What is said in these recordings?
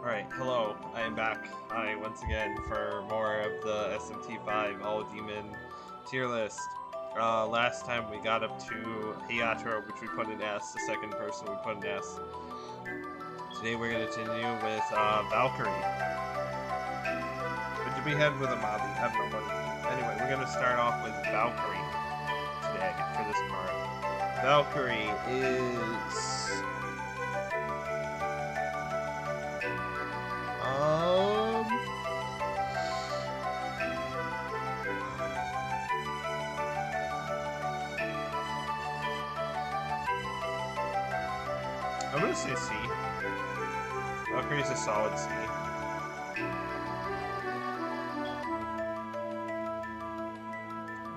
Alright, hello, I am back. Once again for more of the SMT 5 All Demon tier list. Last time we got up to Hayataro, which we put in S, the second person we put in S. Today we're going to continue with Valkyrie. What did we have with Amabi? I don't know what. Anyway, we're going to start off with Valkyrie today for this part. Valkyrie is... I'm gonna say C. Valkyrie's a solid C.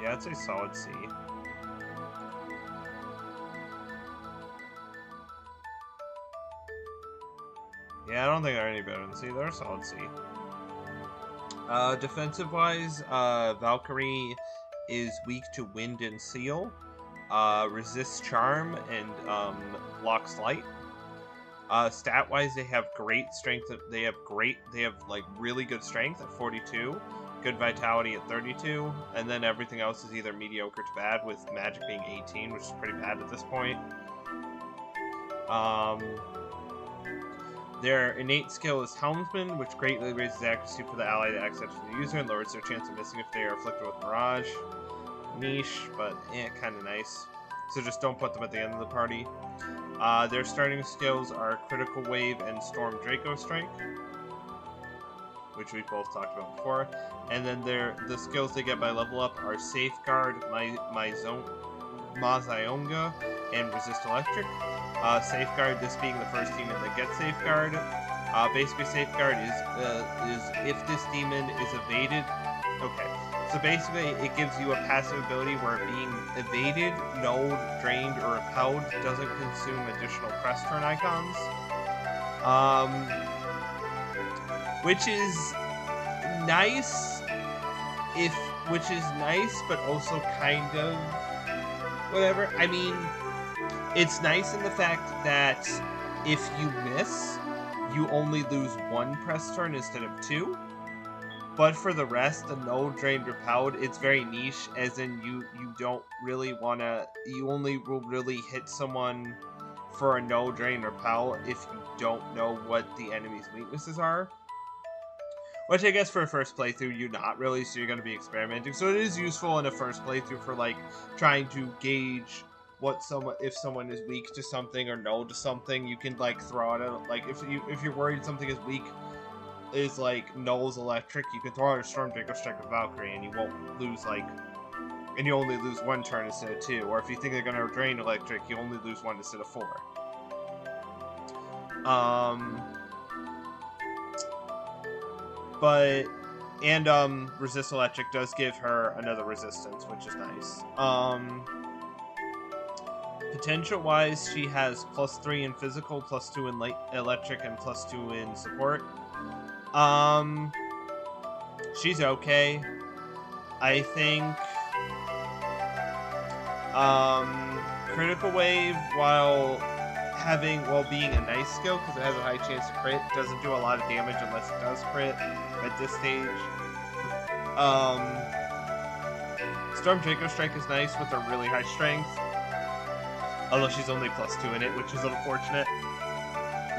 Yeah, I'd say solid C. Yeah, I don't think they're any better than C. They're a solid C. Defensive-wise, Valkyrie is weak to wind and seal, resists charm, and blocks light. Stat-wise, they have great strength. They have like really good strength at 42, good vitality at 32, and then everything else is either mediocre to bad, with magic being 18, which is pretty bad at this point. Their innate skill is Helmsman, which greatly raises accuracy for the ally that acts after the user and lowers their chance of missing if they are afflicted with Mirage. Niche, but kind of nice. So just don't put them at the end of the party. Their starting skills are Critical Wave and Storm Draco Strike, which we both talked about before. And then the skills they get by level up are Safeguard, Mazionga, and Resist Electric. Safeguard, this being the first demon that gets Safeguard. Basically, Safeguard is if this demon is evaded. Okay, so basically it gives you a passive ability where being evaded, nulled, drained, or repelled doesn't consume additional press turn icons. Which is nice, but also kind of whatever. I mean, it's nice in the fact that if you miss, you only lose one press turn instead of two. But for the rest, the null, drained, repelled, it's very niche, as in you don't really want to... You only will really hit someone for a null, drain, repel if you don't know what the enemy's weaknesses are. Which I guess for a first playthrough, you're not really, so you're going to be experimenting. So it is useful in a first playthrough for, like, trying to gauge if someone is weak to something or null to something. You can, like, throw it out. Like, if you're worried something is weak... is like Null's Electric, you can throw out a Storm Draco Strike with Valkyrie and you won't lose and you only lose one turn instead of two. Or if you think they're gonna drain Electric, you only lose one instead of four. Resist Electric does give her another resistance, which is nice. Potential wise, she has +3 in physical, +2 in electric, and +2 in support. She's okay. I think, Critical Wave, while being a nice skill, because it has a high chance to crit, doesn't do a lot of damage unless it does crit at this stage. Storm Draco Strike is nice with her really high strength, although she's only +2 in it, which is unfortunate.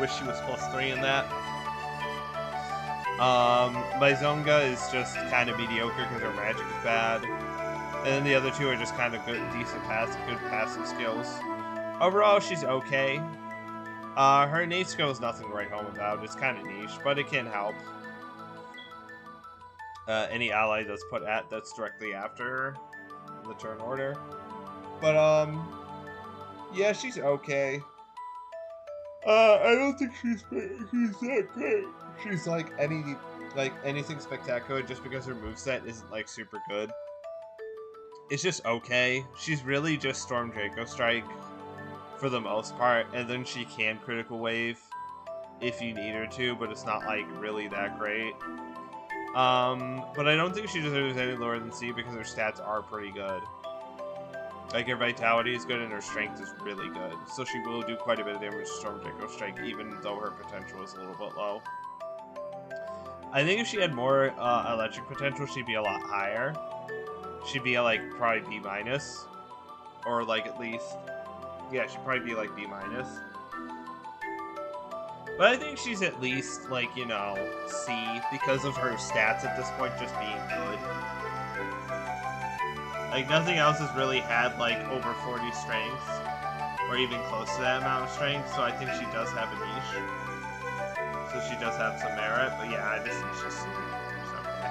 Wish she was +3 in that. Mazionga is just kind of mediocre because her magic is bad. And then the other two are just kind of good passive skills. Overall, she's okay. Her innate skill is nothing to write home about. It's kind of niche, but it can help. Any ally that's directly after her in the turn order. But, yeah, she's okay. I don't think she's that great. She's anything spectacular just because her moveset isn't like super good. It's just okay. She's really just Storm Draco Strike for the most part, and then she can Critical Wave if you need her to, but it's not like really that great. But I don't think she deserves any lower than C because her stats are pretty good. Like, her vitality is good and her strength is really good. So she will do quite a bit of damage to Storm Draco Strike, even though her potential is a little bit low. I think if she had more electric potential, she'd be a lot higher. She'd be like probably B minus, or like at least, yeah, she'd probably be like B minus. But I think she's at least like, you know, C because of her stats at this point just being good. Like nothing else has really had like over 40 strength or even close to that amount of strength, so I think she does have a niche. So she does have some merit, but yeah, I just think she's C. It's okay.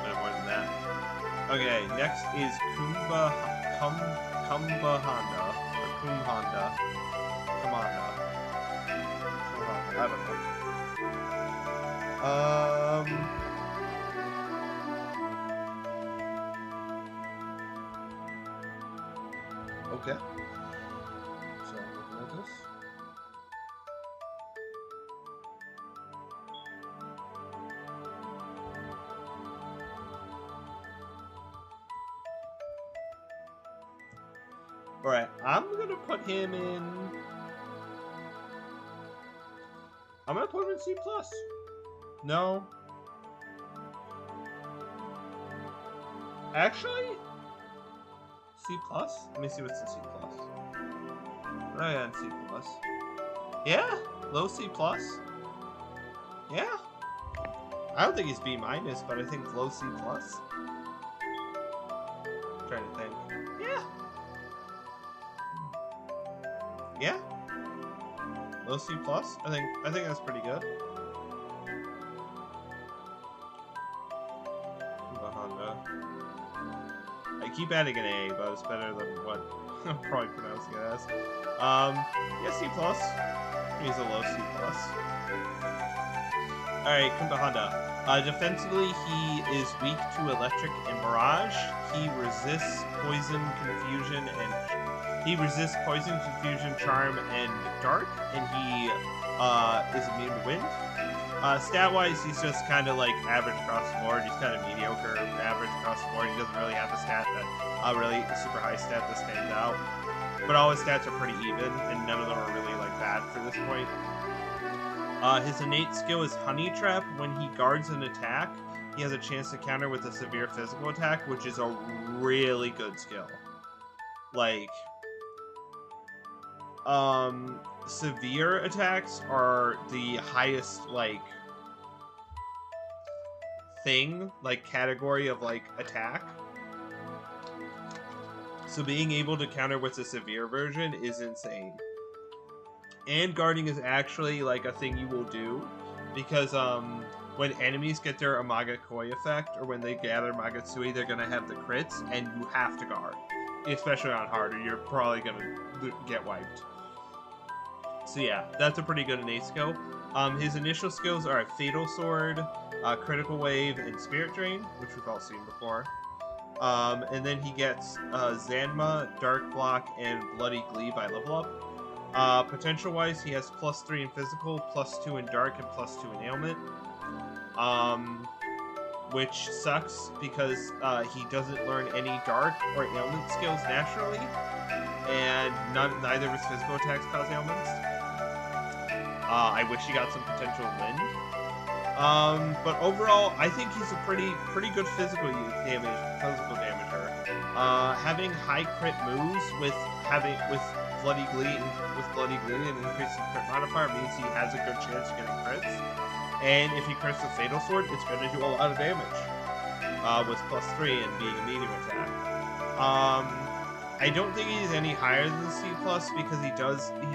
No more than that. Okay, next is Kumba Honda. Or Kum Honda. Comanda. I don't know. Okay. So I'm looking at this. Alright, I'm gonna put him in. I'm gonna put him in C+. No. Actually? C+? Let me see what's in C+. What are you on C+? Yeah? Low C+? Yeah? I don't think he's B minus, but I think low C+. Trying to think. Yeah. Yeah? Low C+? I think that's pretty good. Honda. I keep adding an A, but it's better than what I'm probably pronouncing it as. Yeah, C+. He's a low C+. Alright, Kumba Honda. Defensively, he is weak to electric and mirage. He resists poison, confusion, charm, and dark, and he is immune to wind. Stat-wise, he's just kind of like average across the board. He's kind of mediocre, average across the board. He doesn't really have a stat that really super high stat that stands out. But all his stats are pretty even, and none of them are really like bad for this point. His innate skill is Honey Trap. When he guards an attack, he has a chance to counter with a severe physical attack, which is a really good skill. Like, severe attacks are the highest, like, thing, like, category of, like, attack. So being able to counter with a severe version is insane. And guarding is actually, like, a thing you will do, because, when enemies get their Amaga Koi effect, or when they gather Magatsui, they're gonna have the crits, and you have to guard. Especially on hard, or you're probably gonna get wiped. So yeah, that's a pretty good innate skill. His initial skills are Fatal Sword, Critical Wave, and Spirit Drain, which we've all seen before. And then he gets Zanma, Dark Block, and Bloody Glee by level up. Potential-wise, he has +3 in Physical, +2 in Dark, and +2 in Ailment. Which sucks because he doesn't learn any Dark or Ailment skills naturally, and neither of his physical attacks cause ailments. I wish he got some potential wind. But overall, I think he's a pretty good physical damager. Having high crit moves with Bloody Glee and increasing crit modifier means he has a good chance of getting crits. And if he crits with Fatal Sword, it's going to do a lot of damage. With +3 and being a medium attack. I don't think he's any higher than C+ because he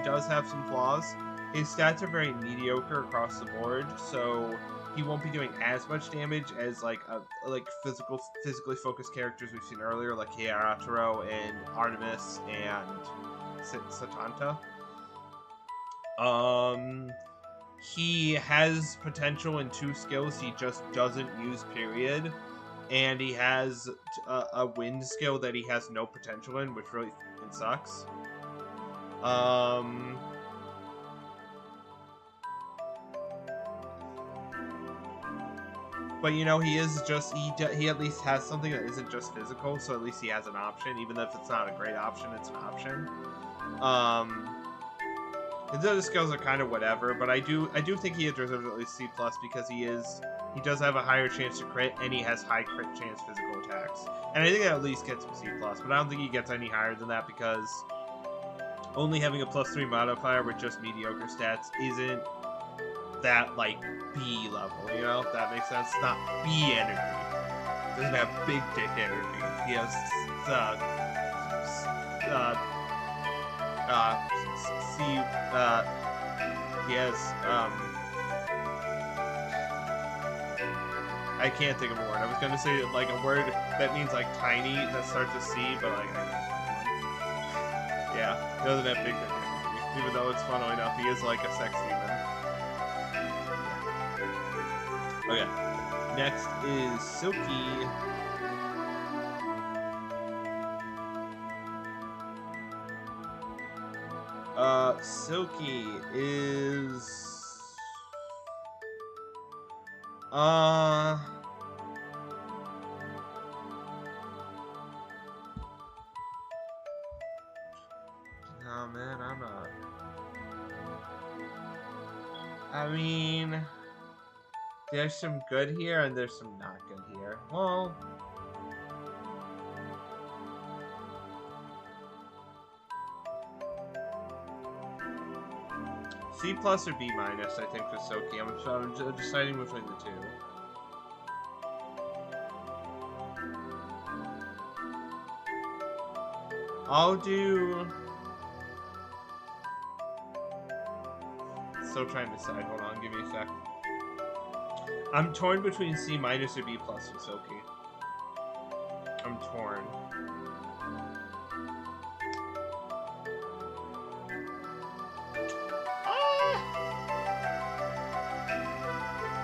does have some flaws. His stats are very mediocre across the board, so he won't be doing as much damage as like physically focused characters we've seen earlier, like Heirataro and Artemis and Satanta. He has potential in 2 skills he just doesn't use, period. And he has a wind skill that he has no potential in, which really sucks. But you know, he at least has something that isn't just physical, so at least he has an option, even if it's not a great option, it's an option. His other skills are kind of whatever, but I do think he deserves at least C+ because he does have a higher chance to crit, and he has high crit chance physical attacks. And I think that at least gets him C+, but I don't think he gets any higher than that because only having a +3 modifier with just mediocre stats isn't that, like, B level, you know? If that makes sense. It's not B energy. It doesn't have big dick energy. He has, he has, I can't think of a word. I was gonna say, like, a word that means, like, tiny, that starts with C, but, like, yeah, he doesn't have big dick energy. Even though it's funnily enough, he is, like, a sex demon. Okay, next is Silky. Silky is... Oh man, I'm not... I mean... There's some good here, and there's some not good here. Well... C+ or B-, I think, for Silky. I'm deciding between the two. I'll do... Still trying to decide. Hold on, give me a sec. I'm torn between C- or B+ for Silky. I'm torn.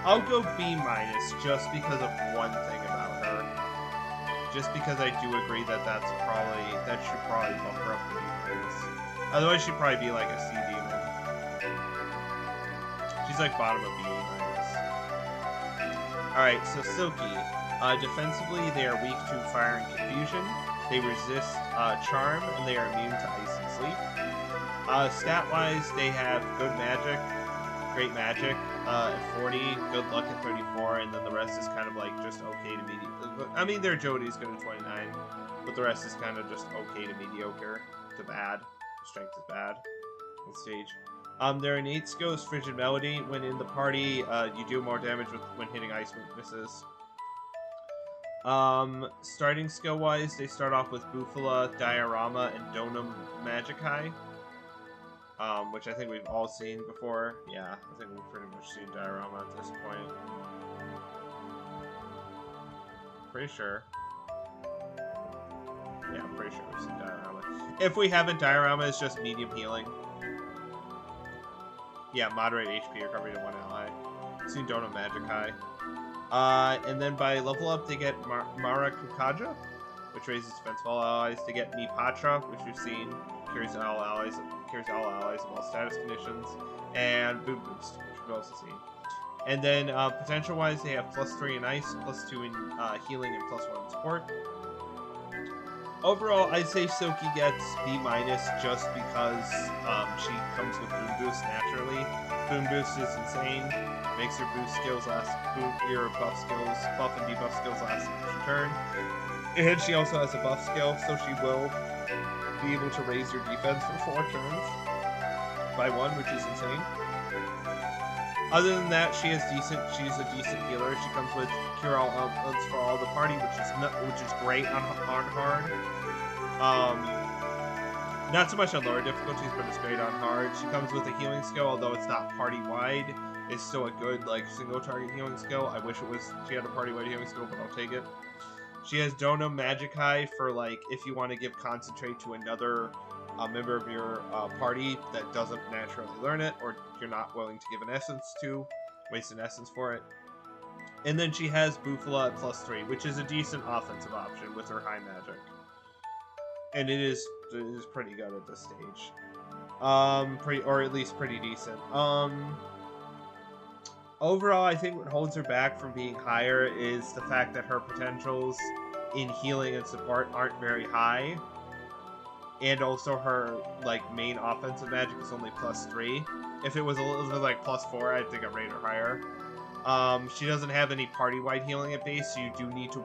I'll go B- just because of one thing about her. Just because I do agree that that should probably bump her up to B-. Otherwise, she'd probably be like a C demon. She's like bottom of B-. Alright, so Silky. Defensively, they are weak to fire and confusion. They resist charm, and they are immune to ice and sleep. Stat-wise, they have good magic, great magic at 40, good luck at 34, and then the rest is kind of like just okay to mediocre. I mean, their Jody's good at 29, but the rest is kind of just okay to mediocre to bad. Strength is bad on stage. Their innate skill is Frigid Melody. When in the party, you do more damage when hitting ice weaknesses. Starting skill-wise, they start off with Bufala, Diorama, and Donum Magikai. Which I think we've all seen before. Yeah, I think we've pretty much seen Diorama at this point. Pretty sure. Yeah, I'm pretty sure we've seen Diorama. If we haven't, Diorama is just medium healing. Yeah, moderate HP recovery to one ally. Seen Donum Magikai. And then by level up, they get Mara Kukaja, which raises defense of all allies. They get Mipatra, which we've seen, carries all allies of all status conditions, and Boom Boost, which we've also seen. And then potential-wise, they have +3 in ice, +2 in healing, and +1 in support. Overall, I'd say Silky gets B- just because she comes with Boom Boost naturally. Boom Boost is insane. Makes her boost skills last, your buff and debuff skills last each turn. And she also has a buff skill, so she will be able to raise your defense for 4 turns by 1, which is insane. Other than that, she's a decent healer. She comes with Cure All Ailments for all the party, which is great on hard. Not so much on lower difficulties, but it's great on hard. She comes with a healing skill, although it's not party-wide. It's still a good, like, single-target healing skill. I wish she had a party-wide healing skill, but I'll take it. She has Donum Magikai for, like, if you want to give Concentrate to another member of your party that doesn't naturally learn it, or you're not willing to give an essence to, waste an essence for it. And then she has Bufala at +3, which is a decent offensive option with her high magic. And it is pretty good at this stage. Or at least pretty decent. Overall, I think what holds her back from being higher is the fact that her potentials in healing and support aren't very high. and also her like main offensive magic is only +3. If it was a little bit like +4, I think I'd rate her higher. She doesn't have any party-wide healing at base, so you do need to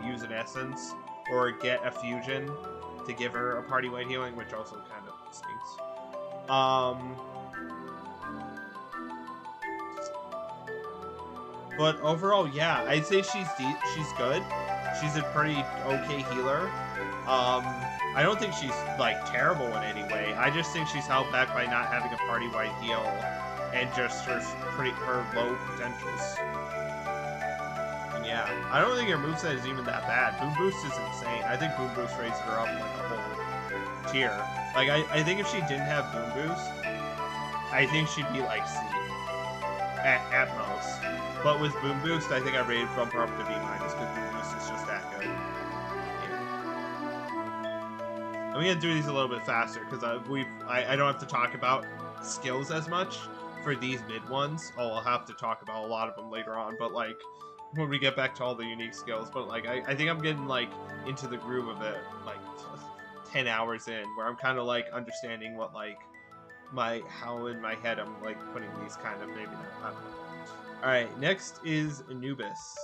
use an essence or get a fusion to give her a party-wide healing, which also kind of stinks. But overall, yeah, I'd say she's good. She's a pretty okay healer. I don't think she's like terrible in any way. I just think she's held back by not having a party-wide heal and just her low potentials. And yeah, I don't think her moveset is even that bad. Boom Boost is insane. I think Boom Boost raises her up like a whole tier. Like I think if she didn't have Boom Boost, I think she'd be like C at most. But with Boom Boost, I think I rated bump her up to B- because Boom Boost is just that good. Yeah. I'm gonna do these a little bit faster because I don't have to talk about skills as much for these mid ones. Oh, I'll have to talk about a lot of them later on, but like when we get back to all the unique skills. But like I think I'm getting like into the groove of it, like 10 hours in, where I'm kind of like understanding what like how in my head I'm like putting these kind of maybe not. I don't know. All right, next is Anubis.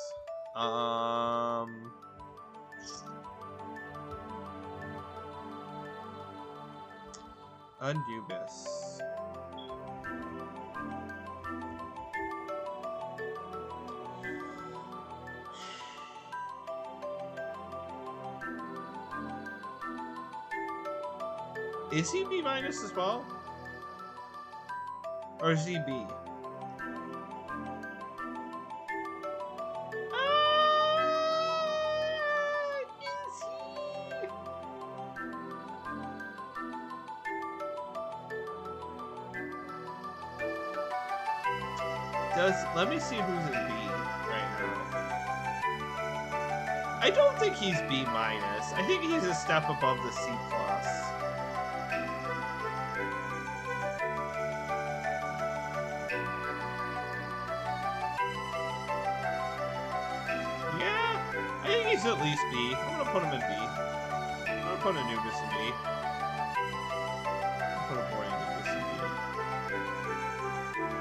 Anubis. Is he B- as well? Or is he B? Let me see who's in B right now. I don't think he's B-. I think he's a step above the C+. Yeah, I think he's at least B. I'm gonna put him in B. I'm gonna put Anubis in B. I'll put a boy Anubis in B.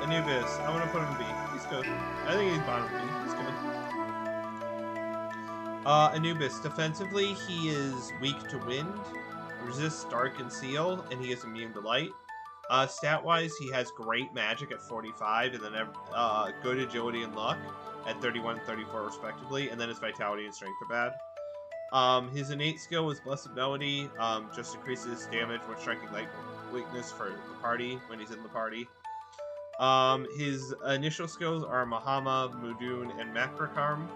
Anubis, I'm gonna put him in B. He's good. I think he's bottom B. He's good. Anubis, defensively, he is weak to wind, resists dark and seal, and he is immune to light. Stat-wise, he has great magic at 45, and then good agility and luck at 31 and 34 respectively, and then his vitality and strength are bad. His innate skill is Blessed Melody, just increases damage when striking light weakness for the party when he's in the party. His initial skills are Mahama, Mudun, and Makarakarm.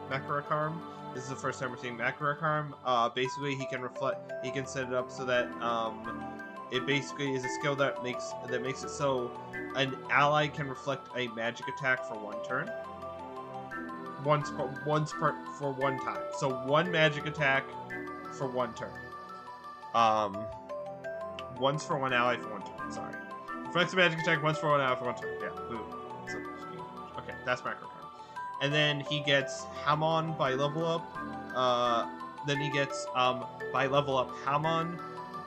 This is the first time we're seeing Makarakarm. Basically, he can set it up so that it basically is a skill that makes it so an ally can reflect a magic attack for one turn. For one time. So one magic attack for one turn. Once for one ally for one turn. Sorry. Reflects a magic attack once for one ally for one turn. Yeah. Boom. Okay, that's Macrocard. And then he gets Hamon by level up. Then he gets by level up Hamon,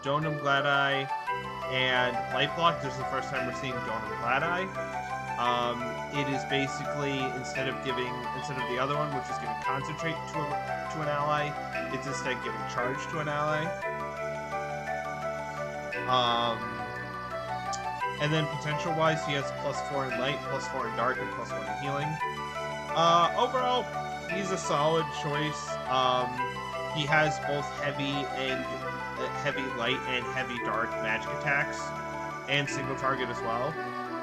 Donum Gladeye, and Light Block. This is the first time we're seeing Donum Gladeye. It is basically instead of the other one, which is giving concentrate to an ally, it's instead giving charge to an ally. And then potential-wise, he has +4 in light, +4 in dark, and +1 in healing. Overall, he's a solid choice. He has both heavy light and heavy dark magic attacks, and single target as well.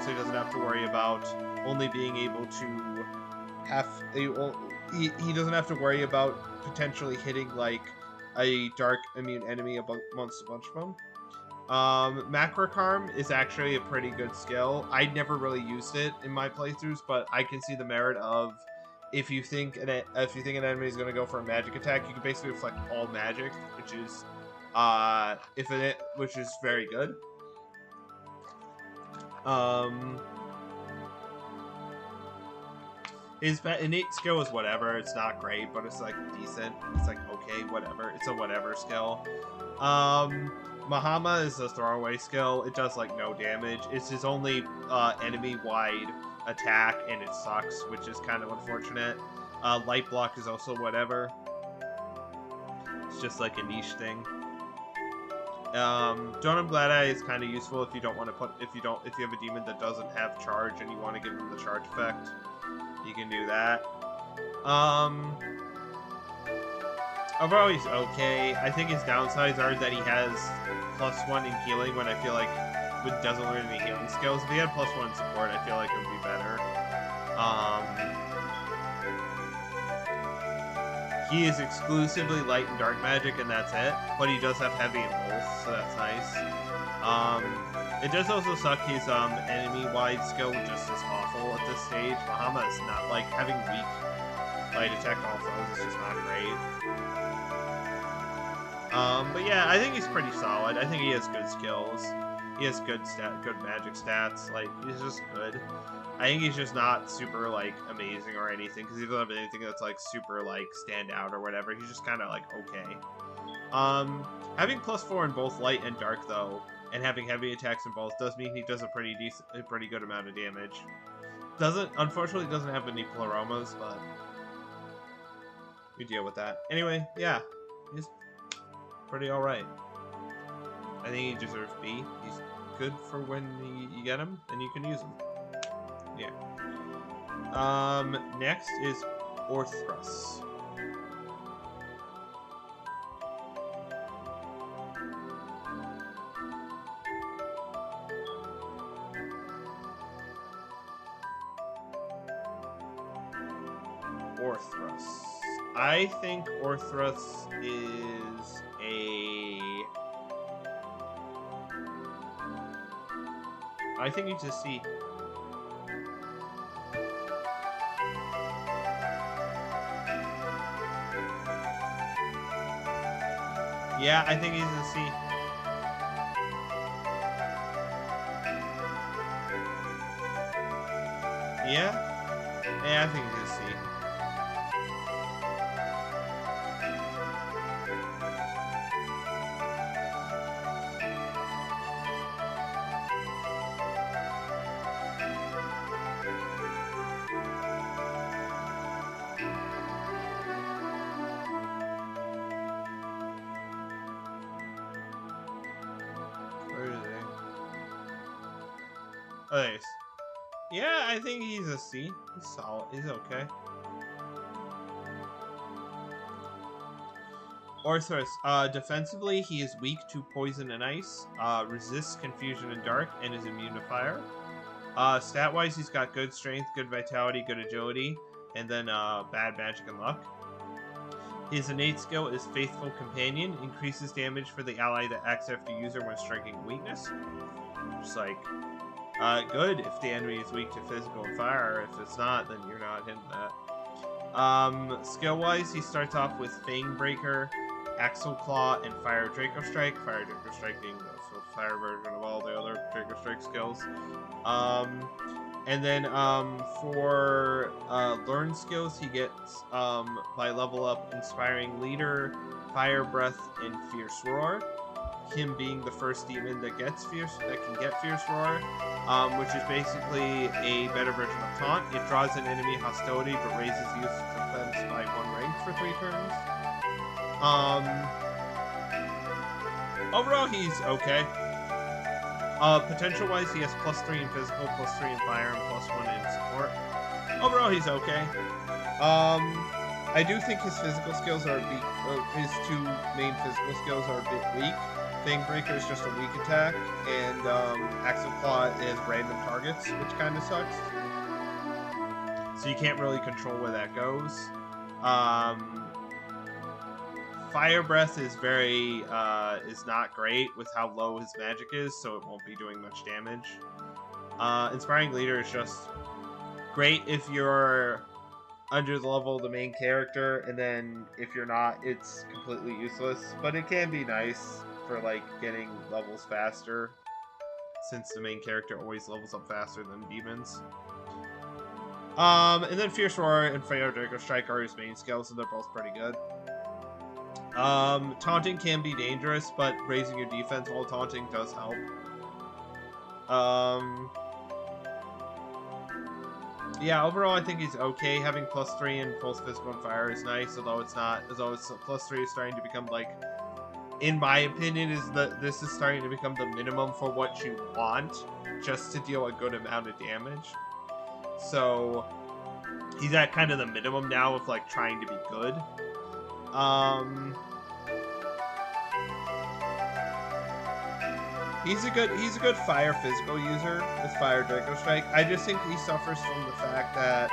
So he doesn't have to worry about only being able to he doesn't have to worry about potentially hitting like a dark immune enemy amongst a bunch of them. Macrocarm is actually a pretty good skill. I never really used it in my playthroughs, but I can see the merit of if you think an enemy is going to go for a magic attack, you can basically reflect all magic, which is which is very good. His innate skill is whatever. It's not great, but it's like decent. It's like okay, whatever. It's a whatever skill. Mahama is a throwaway skill. It does like no damage. It's his only enemy-wide attack, and it sucks, which is kind of unfortunate. Light block is also whatever. It's just like a niche thing. Donum Gladi is kind of useful if you don't want to put if you have a demon that doesn't have charge and you want to give them the charge effect. You can do that. Overall, he's okay. I think his downsides are that he has +1 in healing when I feel like it doesn't learn any healing skills. If he had +1 support, I feel like it would be better. He is exclusively light and dark magic, and that's it. But he does have heavy in both, so that's nice. It does also suck his enemy-wide skill just is awful at this stage. Mahama is not, like, having weak light attack all foes is just not great. But yeah, I think he's pretty solid. I think he has good skills. He has good magic stats. Like, he's just good. I think he's just not super, like, amazing or anything, because he doesn't have anything that's, like, super, like, stand out or whatever. He's just kind of, like, okay. Having +4 in both light and dark, though, and having heavy attacks in both does mean he does a pretty good amount of damage. Unfortunately, doesn't have any Pleromas, but we deal with that. Anyway, yeah, he's pretty alright. I think he deserves B. He's good for when you get him, and you can use him. Yeah. Next is Orthrus. Orthrus. I think Orthrus is I think he's a C. Yeah, I think he's a C. Yeah? Yeah, I think he's a C. Nice. Yeah, I think he's a C. He's solid. He's okay. Orthrus. Defensively, he is weak to poison and ice, resists confusion and dark, and is immune to fire. Stat-wise, he's got good strength, good vitality, good agility, and then bad magic and luck. His innate skill is Faithful Companion, increases damage for the ally that acts after user when striking a weakness. Just like, good if the enemy is weak to physical and fire. If it's not, then you're not hitting that. Skill-wise, he starts off with Fang Breaker, Axle Claw, and Fire Draco Strike. Fire Draco Strike being the fire version of all the other Draco Strike skills. And then for learn skills, he gets by level up Inspiring Leader, Fire Breath, and Fierce Roar. Him being the first demon that can get Fierce Roar, which is basically a better version of Taunt. It draws an enemy hostility but raises use defense by 1 rank for 3 turns. Overall, he's okay. Potential-wise, he has +3 in physical, +3 in fire, and +1 in support. Overall, he's okay. I do think his physical skills are his 2 main physical skills are a bit weak. Fang Breaker is just a weak attack, and Axle Claw is random targets, which kind of sucks. So you can't really control where that goes. Fire Breath is is not great with how low his magic is, so it won't be doing much damage. Inspiring Leader is just great if you're under the level of the main character, and then if you're not, it's completely useless. But it can be nice for like getting levels faster, since the main character always levels up faster than demons. And then Fierce Roar and Fire Draco Strike are his main skills, and they're both pretty good. Taunting can be dangerous, but raising your defense while taunting does help. Yeah, overall I think he's okay. Having +3 and pulse physical and fire is nice, although it's not. Although it's +3 is starting to become like, in my opinion, this is starting to become the minimum for what you want, just to deal a good amount of damage. So he's at kind of the minimum now of like trying to be good. He's a good fire physical user with Fire Draco Strike. I just think he suffers from the fact that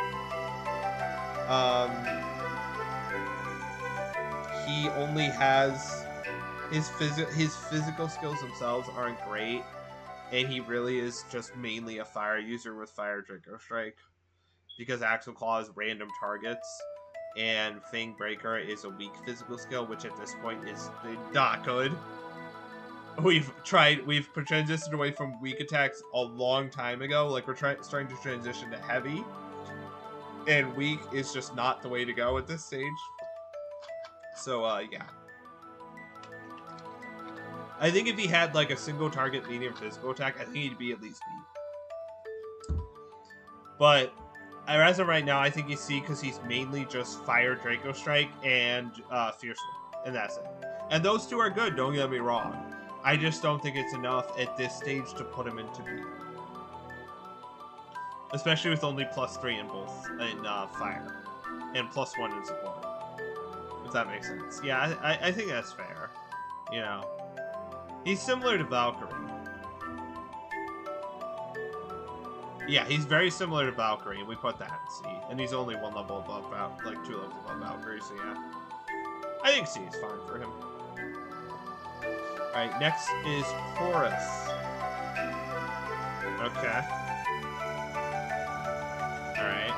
he only has his physical skills themselves aren't great, and he really is just mainly a fire user with Fire Draco Strike, because Axle Claw is random targets, and Fang Breaker is a weak physical skill, which at this point is not good. We've transitioned away from weak attacks a long time ago. Like, we're starting to transition to heavy, and weak is just not the way to go at this stage. So, yeah. I think if he had, like, a single target medium physical attack, I think he'd be at least beat. But as of right now, I think you see, because he's mainly just Fire Draco Strike and Fierce Roar, and that's it. And those two are good, don't get me wrong. I just don't think it's enough at this stage to put him into B. Especially with only +3 in both, in fire. And +1 in support. If that makes sense. Yeah, I think that's fair. You know. He's similar to Valkyrie. Yeah, he's very similar to Valkyrie, and we put that in C. And he's only 1 level above, like 2 levels above Valkyrie, so yeah. I think C is fine for him. Alright, next is Horus. Okay. Alright.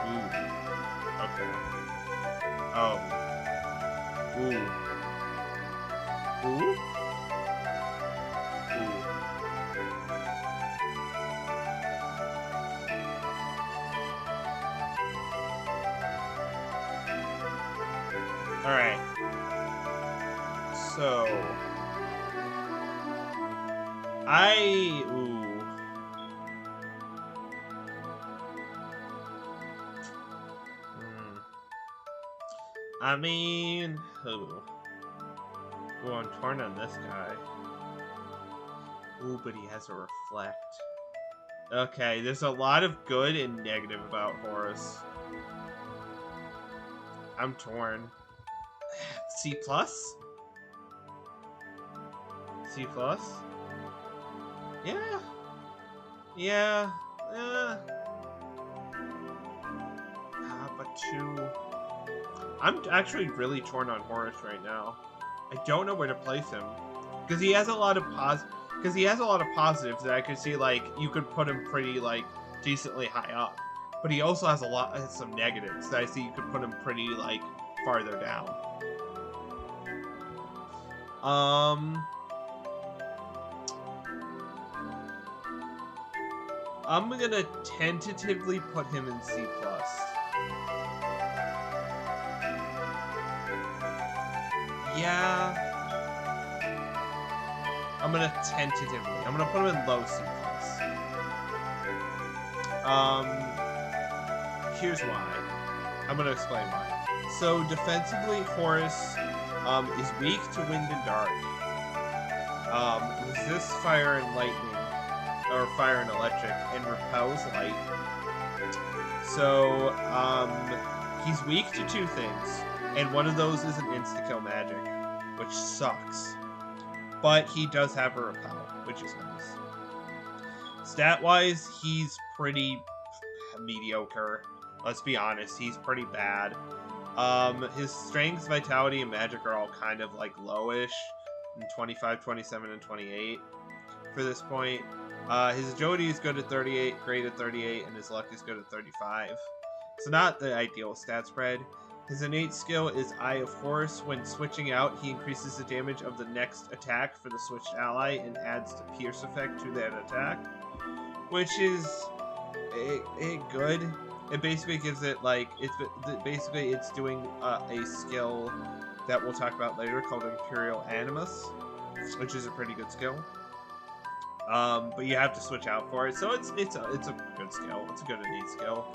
Ooh. Okay. Oh. Ooh. Ooh? Ooh. Alright. So, ooh. I mean, ooh, I'm torn on this guy. Ooh, but he has a reflect. Okay, there's a lot of good and negative about Horus. I'm torn. C+? C+? Yeah. Yeah. But 2. I'm actually really torn on Horus right now. I don't know where to place him, because he has a lot of positives that I could see, like, you could put him pretty, like, decently high up. But he also has some negatives that I see you could put him pretty, like, farther down. I'm gonna tentatively put him in C+. Yeah. I'm gonna tentatively. I'm gonna put him in low C+. Here's why. I'm gonna explain why. So defensively, Horus is weak to wind and dark. Resists fire and lightning, or fire and electric, and repels light. So he's weak to 2 things, and one of those is an insta-kill magic, which sucks. But he does have a repel, which is nice. Stat-wise, he's pretty mediocre. Let's be honest, he's pretty bad. His strength, vitality, and magic are all kind of like lowish, in 25, 27, and 28 for this point. His agility is good at 38, great at 38, and his luck is good at 35. So not the ideal stat spread. His innate skill is Eye of Horus. When switching out, he increases the damage of the next attack for the switched ally and adds the pierce effect to that attack. which is good. It basically gives it like basically it's doing a skill that we'll talk about later called Imperial Animus, which is a pretty good skill. But you have to switch out for it, so it's a good skill. It's a good and neat skill.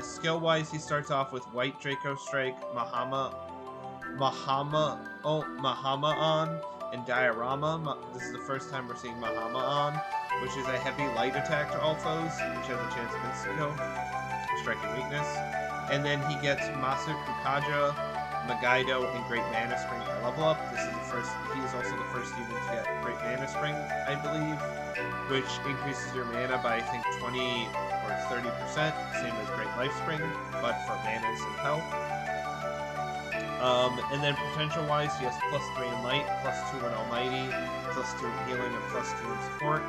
Skill wise, he starts off with White Draco Strike, Mahama-on, and Diorama. This is the first time we're seeing Mahama-on, which is a heavy light attack to all foes, which has a chance of insta-kill, striking weakness. And then he gets Masu Kukaja, Magaido, and Great Mana Spring by level up. He is also the first demon to get Great Mana Spring, I believe, which increases your mana by, I think, 20 or 30%, same as Great Life Spring, but for mana instead of health. And then potential-wise, he has +3 in Light, +2 in Almighty, +2 in Healing, and +2 in Support.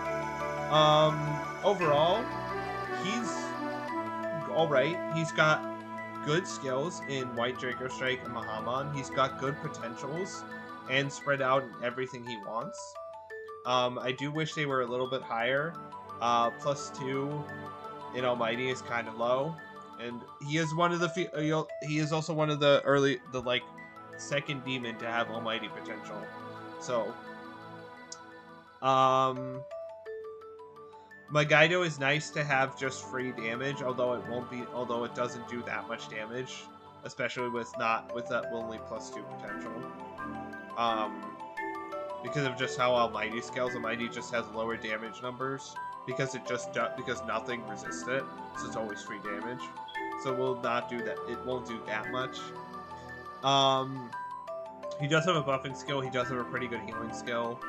Overall, he's alright. He's got good skills in White Draco Strike and Mahamon. He's got good potentials and spread out in everything he wants. I do wish they were a little bit higher. +2 in Almighty is kind of low. And he is one of the he is also one of the second demon to have Almighty potential. So Magaido is nice to have just free damage, although it doesn't do that much damage, especially with that only +2 potential. Because of just how Almighty scales, Almighty just has lower damage numbers because because nothing resists it, so it's always free damage. So it will not do that. It won't do that much. He does have a buffing skill. He does have a pretty good healing skill.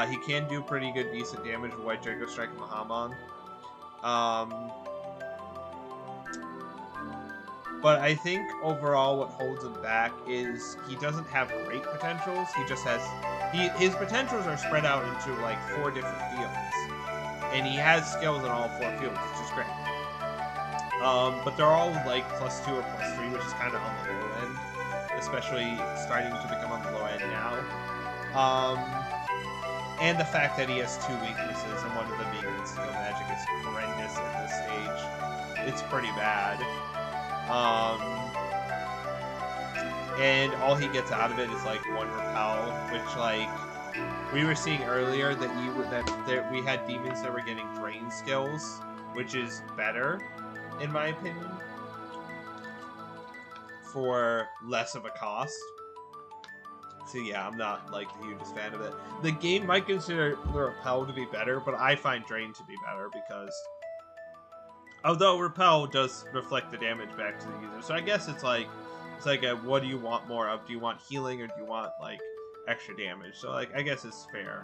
He can do pretty good, decent damage with White Draco Strike and Mahamon. But I think overall what holds him back is he doesn't have great potentials. He just has... his potentials are spread out into like 4 different fields. And he has skills in all 4 fields, which is great. But they're all like +2 or +3, which is kind of on the low end. Especially starting to become on the low end now. And the fact that he has 2 weaknesses, and one of them being Instigo Magic, is horrendous at this stage. It's pretty bad. And all he gets out of it is like 1 Repel, which like we were seeing earlier that we had demons that were getting drain skills, which is better, in my opinion, for less of a cost. So yeah, I'm not like the hugest fan of it. The game might consider the Repel to be better, but I find Drain to be better because although Repel does reflect the damage back to the user, so I guess it's like what do you want more of? Do you want healing or do you want like extra damage? So like I guess it's fair.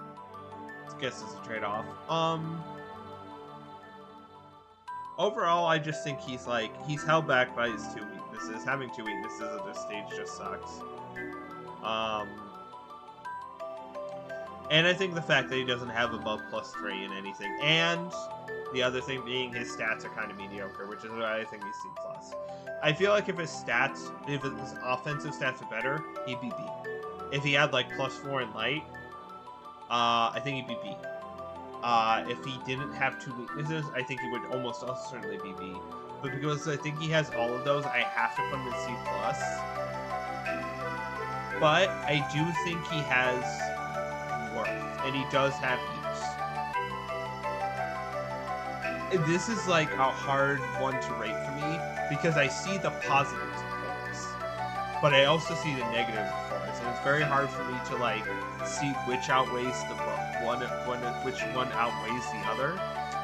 I guess it's a trade-off. Overall, I just think he's held back by his 2 weaknesses. Having 2 weaknesses at this stage just sucks. And I think the fact that he doesn't have above +3 in anything, and the other thing being his stats are kind of mediocre, which is why I think he's C+. I feel like if his offensive stats are better, he'd be B. If he had like +4 in Light, I think he'd be B. If he didn't have 2 weaknesses, I think he would almost certainly be B. But because I think he has all of those, I have to put him in C+. But I do think he has worth, and he does have use. This is like a hard one to rate for me, because I see the positives of Force, but I also see the negatives of Force, and it's very hard for me to like see which outweighs which one outweighs the other.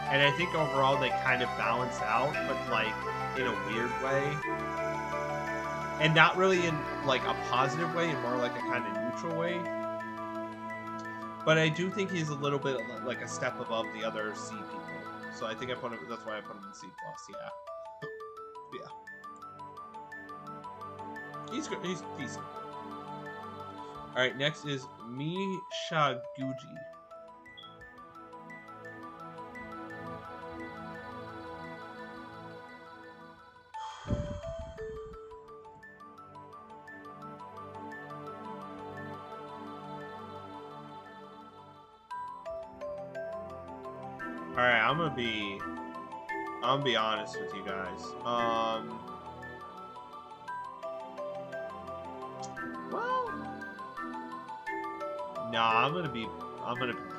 And I think overall they kind of balance out, but like in a weird way. And not really in like a positive way, and more like a kind of neutral way. But I do think he's a little bit like a step above the other C people. So I think that's why I put him in C+, yeah. Yeah. He's good, he's decent. Alright, next is Mishaguji. Alright, I'm gonna be honest with you guys. Well, nah, I'm gonna be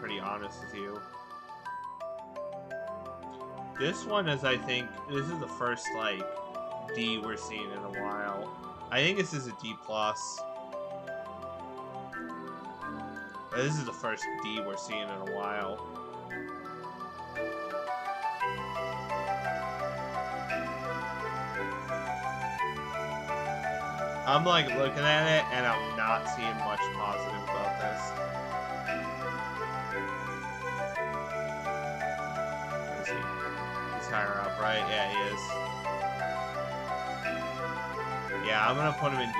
pretty honest with you. This one is, I think, this is the first, like, D we're seeing in a while. I think this is a D+. But this is the first D we're seeing in a while. I'm, like, looking at it, and I'm not seeing much positive about this. Where is he? He's higher up, right? Yeah, he is. Yeah, I'm gonna put him in D+.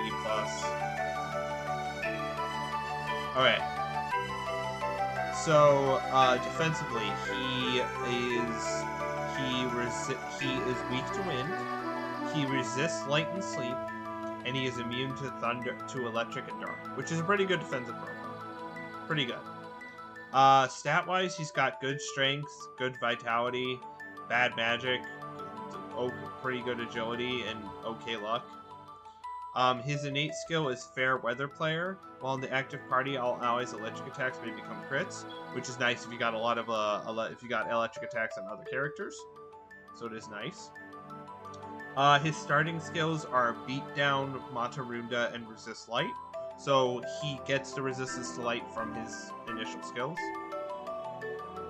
Alright. So, defensively, he is weak to wind, he resists light and sleep, and he is immune to thunder, to electric and dark, which is a pretty good defensive profile. Pretty good. Stat-wise, he's got good strength, good vitality, bad magic, pretty good agility, and okay luck. His innate skill is Fair Weather Player. While in the active party, all allies' electric attacks may become crits, which is nice if you got a lot of if you got electric attacks on other characters. So it is nice. His starting skills are Beat Down, Matarunda, and Resist Light. So he gets the resistance to light from his initial skills.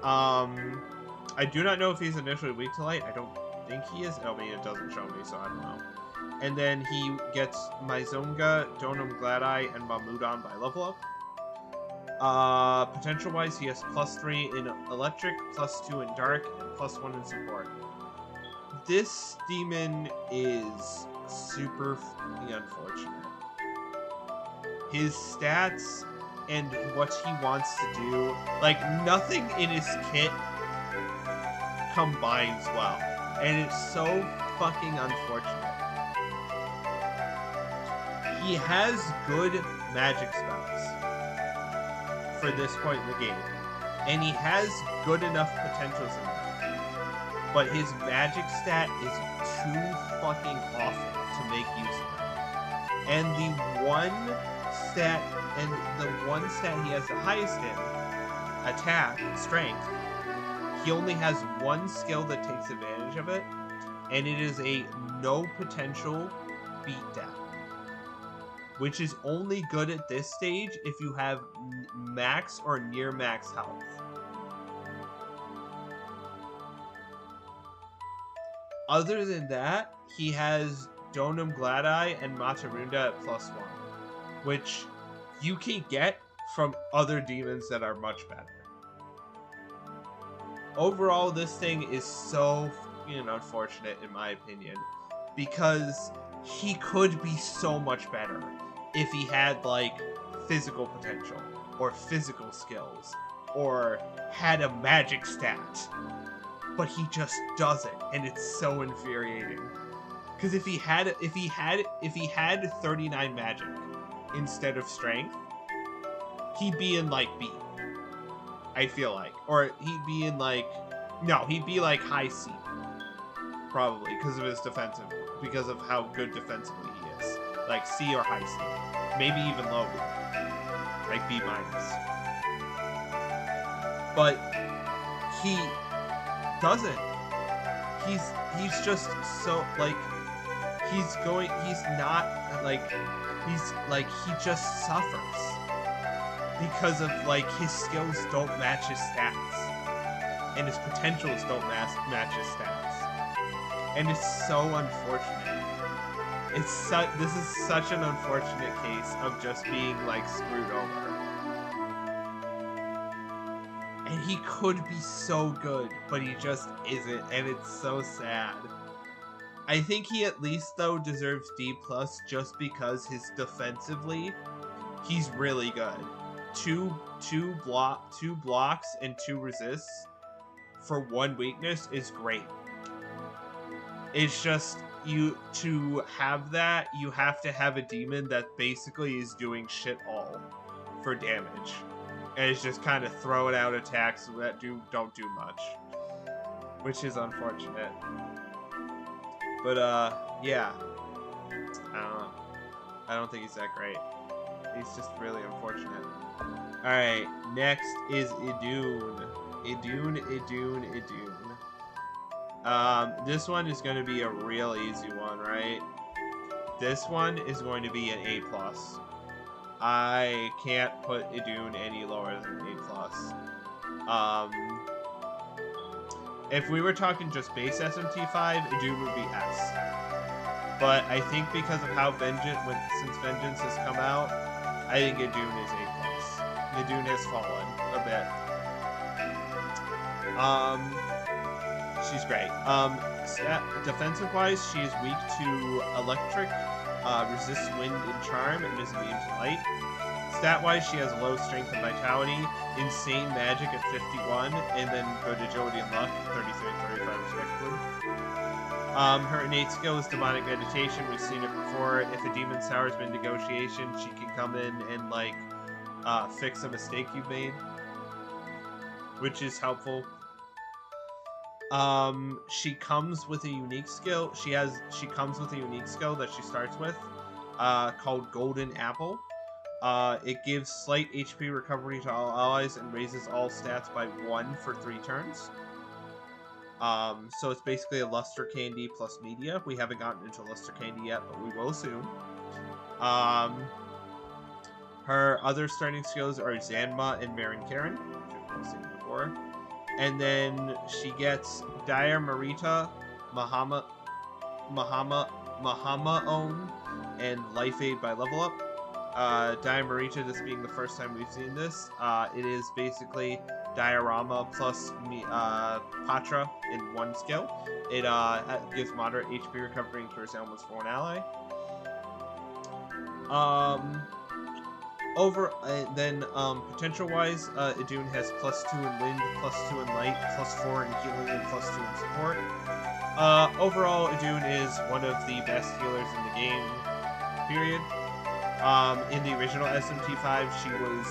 I do not know if he's initially weak to light. I don't think he is. I mean, it doesn't show me, so I don't know. And then he gets Mizonga, Donum Gladeye, and Mamudan by level up. Potential-wise, he has +3 in electric, +2 in dark, and +1 in support. This demon is super unfortunate. His stats and what he wants to do, like, nothing in his kit combines well. And it's so fucking unfortunate. He has good magic spells for this point in the game. And he has good enough potentials in there. But his magic stat is too fucking awful to make use of it. And the one stat he has the highest in, attack, strength, he only has one skill that takes advantage of it, and it is a no potential beatdown, which is only good at this stage if you have max or near max health. Other than that, he has Donum Gladeye and Matarunda at +1, which you can get from other demons that are much better. Overall, this thing is so unfortunate in my opinion, because he could be so much better if he had, like, physical potential or physical skills or had a magic stat. But he just doesn't, and it's so infuriating. Because if he had 39 magic instead of strength, he'd be in, like, B. I feel like, or he'd be in, like, no, he'd be like high C, probably because of his defensive, because of how good defensively he is, like C or high C, maybe even low B, like B-. But he doesn't. He's just so, like, he just suffers because of, like, his skills don't match his stats and his potentials don't match his stats, and it's so unfortunate. This is such an unfortunate case of just being, like, screwed over. And he could be so good, but he just isn't, and it's so sad. I think he at least, though, deserves D+ just because his defensively, he's really good. Two blocks and 2 resists for 1 weakness is great. It's just, to have that, you have to have a demon that basically is doing shit all for damage. And it's just kind of throwing out attacks that don't do much. Which is unfortunate. But, yeah. I don't know. I don't think he's that great. He's just really unfortunate. Alright, next is Idun. Idun. This one is going to be a real easy one, right? This one is going to be an A+. I can't put Idun any lower than A+. If we were talking just base SMT5, Idun would be S. But I think because of how since Vengeance has come out, I think Idun is A+. Idun has fallen a bit. She's great. Defensive-wise, she is weak to electric, resists wind and charm, and is immune to light. Stat-wise, she has low strength and vitality, insane magic at 51, and then good agility and luck, 33 and 35 respectively. Her innate skill is demonic meditation. We've seen it before. If a demon sour's been negotiation, she can come in and, like, fix a mistake you've made, which is helpful. She comes with a unique skill. She comes with a unique skill that she starts with, called Golden Apple. It gives slight HP recovery to all allies and raises all stats by 1 for 3 turns. So it's basically a Luster Candy plus Media. We haven't gotten into Luster Candy yet, but we will soon. Her other starting skills are Zanma and Marin Karen, which we've seen before. And then she gets Dire Marita, Mahama-Own, and Life Aid by level up. Dire Marita, this being the first time we've seen this, it is basically Diorama plus Patra in one skill. It gives moderate HP recovery and cures ailments for one ally. Potential-wise, Idun has +2 in wind, +2 in light, +4 in healing, and +2 in support. Overall, Idun is one of the best healers in the game, period. In the original SMT5, she was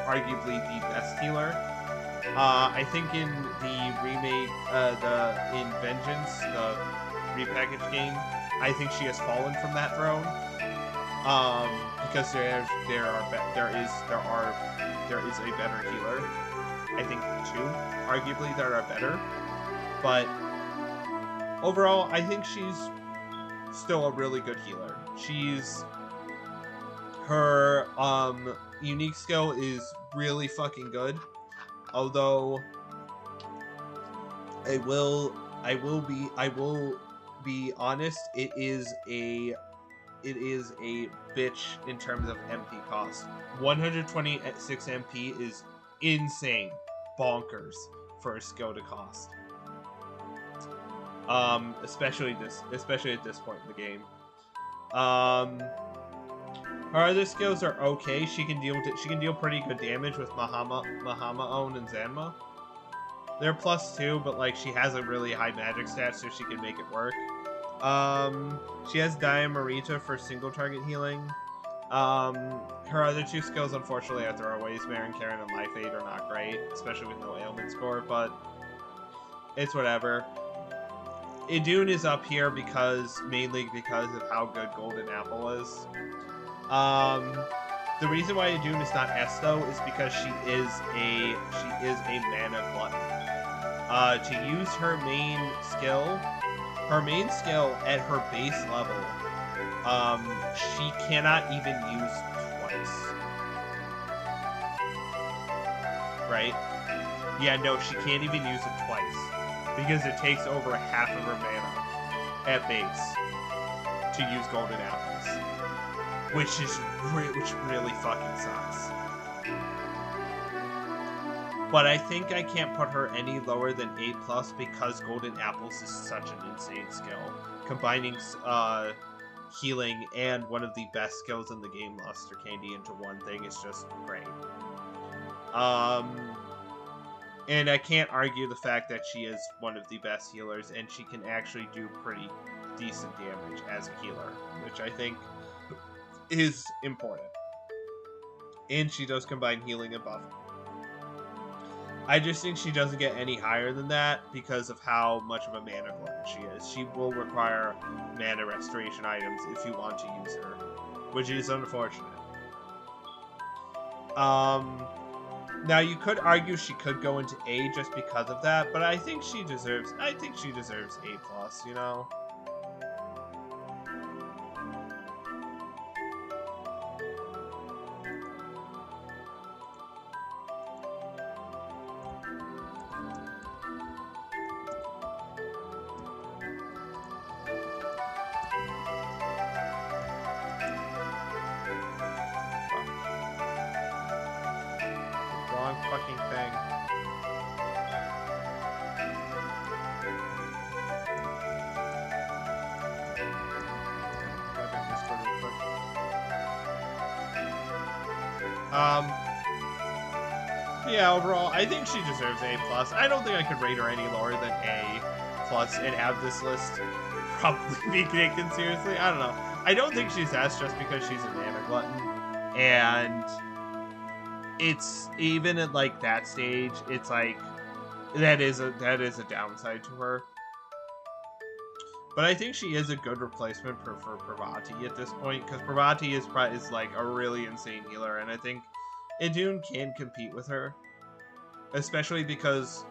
arguably the best healer. I think in the remake, in Vengeance, the repackaged game, I think she has fallen from that throne. Because there is a better healer. I think 2, arguably, that are better. But overall, I think she's still a really good healer. Her unique skill is really fucking good. Although I will be honest, it is a bitch in terms of MP cost. 126 MP is insane, bonkers for a skill to cost. Especially at this point in the game. Her other skills are okay. She can deal pretty good damage with Mahama-Own and Zanma. They're +2, but like she has a really high magic stat, so she can make it work. She has Dia Marita for single target healing. Her other 2 skills, unfortunately, are throwaways. Marin Karen and Life Aid are not great, especially with no ailment score, but it's whatever. Idun is up here mainly because of how good Golden Apple is. The reason why Idun is not S though is because she is a mana glutton. To use her main skill at her base level, she cannot even use twice. Right? Yeah, no, she can't even use it twice. Because it takes over half of her mana at base to use Golden Apples. Which really fucking sucks. But I think I can't put her any lower than A+ because Golden Apples is such an insane skill. Combining healing and one of the best skills in the game, Luster Candy, into one thing is just great. And I can't argue the fact that she is one of the best healers, and she can actually do pretty decent damage as a healer, which I think is important. And she does combine healing and buff I just think she doesn't get any higher than that because of how much of a mana glutton she is. She will require mana restoration items if you want to use her, which is unfortunate. Now you could argue she could go into A just because of that, but I think she deserves A+, you know? Wrong fucking thing. Yeah, overall, I think she deserves A+. I don't think I could rate her any lower than A+ and have this list probably be taken seriously. I don't know. I don't think she's S just because she's a mana glutton. And it's even at like that stage, it's like that is a downside to her. But I think she is a good replacement for Pravati at this point, because Pravati is like a really insane healer, and I think Idun can compete with her, especially because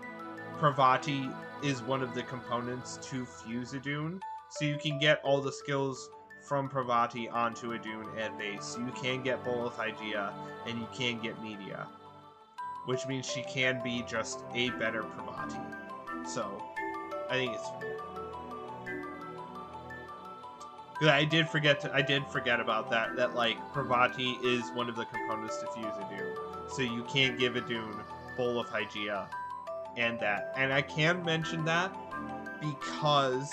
Pravati is one of the components to fuse Idun, so you can get all the skills from Pravati onto Idun at base. So you can get Boleth Hygeia, and you can get Media, which means she can be just a better Pravati. So I think it's fair. I did forget about that. That like Pravati is one of the components to fuse Idun, so you can't give Idun Bowl of Hygeia and that. And I can mention that because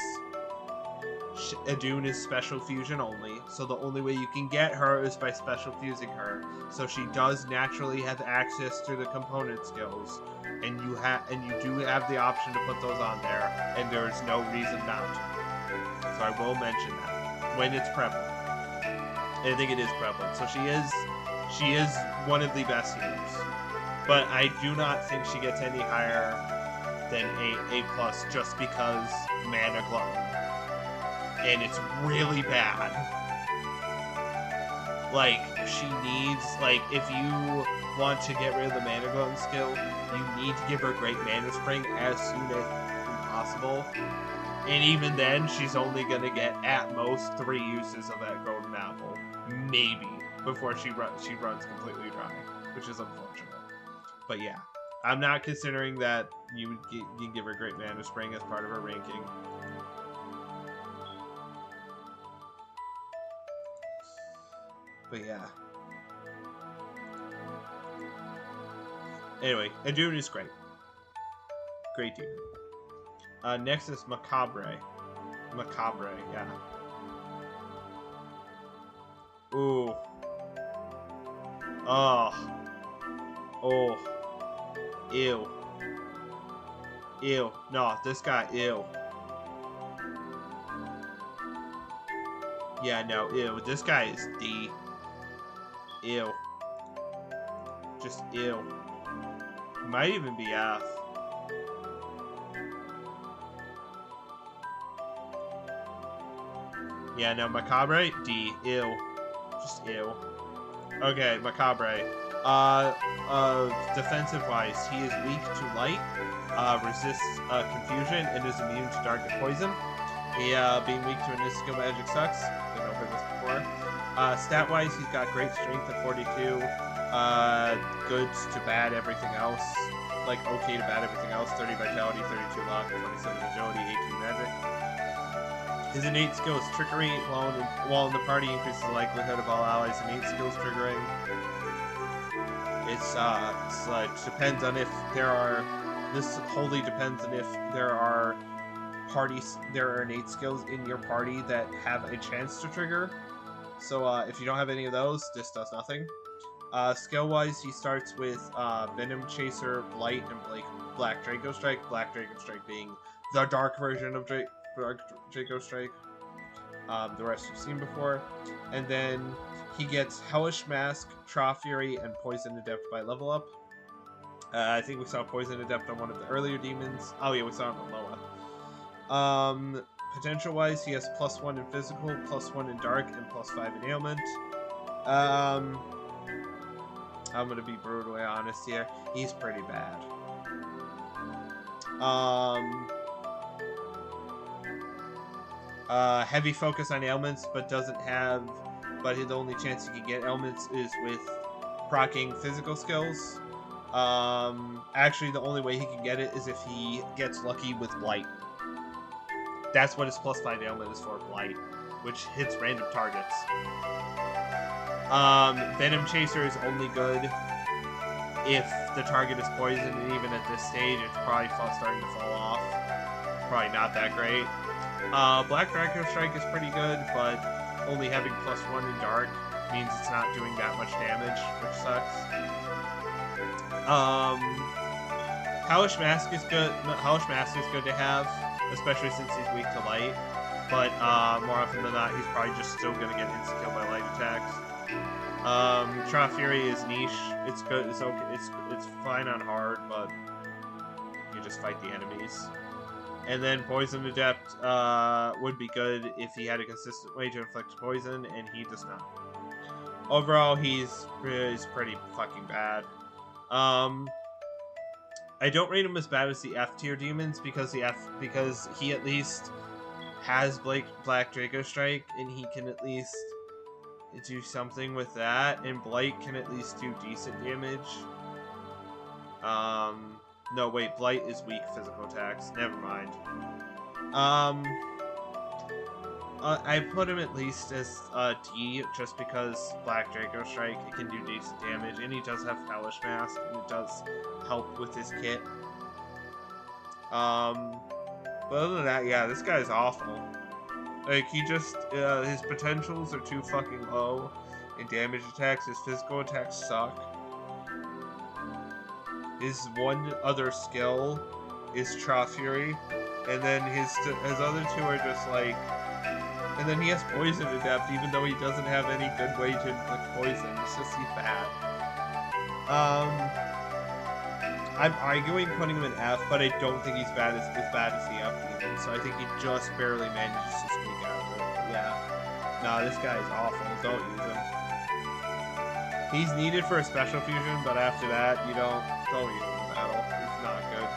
Idun is special fusion only, so the only way you can get her is by special fusing her. So she does naturally have access to the component skills, and you do have the option to put those on there, and there is no reason not to. So I will mention that when it's prevalent. I think it is prevalent. So she is one of the best healers. But I do not think she gets any higher than A+ just because mana glutton. And it's really bad. Like, she needs, like, if you want to get rid of the mana glutton skill, you need to give her Great Mana Spring as soon as possible. And even then, she's only going to get, at most, 3 uses of that golden apple. Maybe. Before she runs completely dry. Which is unfortunate. But yeah. I'm not considering that you give her Great Mana Spring as part of her ranking. But yeah. Anyway, Idun is great. Great demon. Next is Macabre. Macabre, yeah. Ooh. Oh. Oh. Ew. Ew. No, this guy, ew. Yeah, no, ew. This guy is D. Ew. Just ew. Might even be F. Yeah, no, Macabre, D. Ew. Just ew. Okay, Macabre. Defensive-wise, he is weak to light, resists confusion, and is immune to dark and poison. He, being weak to skill magic sucks. Been over this before. Stat-wise, he's got great strength at 42. Good to bad everything else. Like, okay to bad everything else. 30 vitality, 32 luck, 27 agility, 18 magic. His innate skill is trickery. While in the party, increases the likelihood of all allies' innate skills triggering. It's like, depends on if there are... This wholly depends on if there are innate skills in your party that have a chance to trigger. So if you don't have any of those, this does nothing. Skill-wise, he starts with Venom Chaser, Blight, and Black Draco Strike. Black Draco Strike being the dark version of Draco Strike. The rest you've seen before. And then he gets Hellish Mask, Trough Fury, and Poison Adept by level up. I think we saw Poison Adept on one of the earlier demons. Oh yeah, we saw him on Loa. Potential-wise, he has +1 in physical, +1 in dark, and +5 in ailment. I'm gonna be brutally honest here. He's pretty bad. Heavy focus on ailments, but doesn't have. But the only chance you can get ailments is with proccing physical skills. Actually, the only way he can get it is if he gets lucky with Blight. That's what his +5 ailment is for, Blight, which hits random targets. Venom Chaser is only good if the target is poisoned, and even at this stage, it's probably starting to fall off. Probably not that great. Black Draco Strike is pretty good, but only having +1 in dark means it's not doing that much damage, which sucks. Hellish Mask is good. Hellish Mask is good to have, especially since he's weak to light. But more often than not, he's probably just still gonna get insta-killed by light attacks. Trial Fury is niche. It's good. It's okay. It's fine on hard, but you just fight the enemies. And then Poison Adept would be good if he had a consistent way to inflict poison, and he does not. Overall, he's pretty fucking bad. I don't rate him as bad as the F tier demons because he at least has Black Draco Strike, and he can at least do something with that, and Blight can at least do decent damage. No, wait, Blight is weak physical attacks. Never mind. I put him at least as D just because Black Draco Strike, it can do decent damage, and he does have Hellish Mask, and it does help with his kit. But other than that, yeah, this guy's awful. Like, he just, his potentials are too fucking low in damage attacks. His physical attacks suck. His one other skill is Trial Fury, and then his other two are just like, and then he has Poison Adept, even though he doesn't have any good way to inflict poison. It's just he's bad. I'm arguing putting him in F, but I don't think he's as bad as the F demon, so I think he just barely manages to squeak out of it. But yeah. Nah, this guy is awful. Don't use him. He's needed for a special fusion, but after that, you don't use him in battle. He's not good.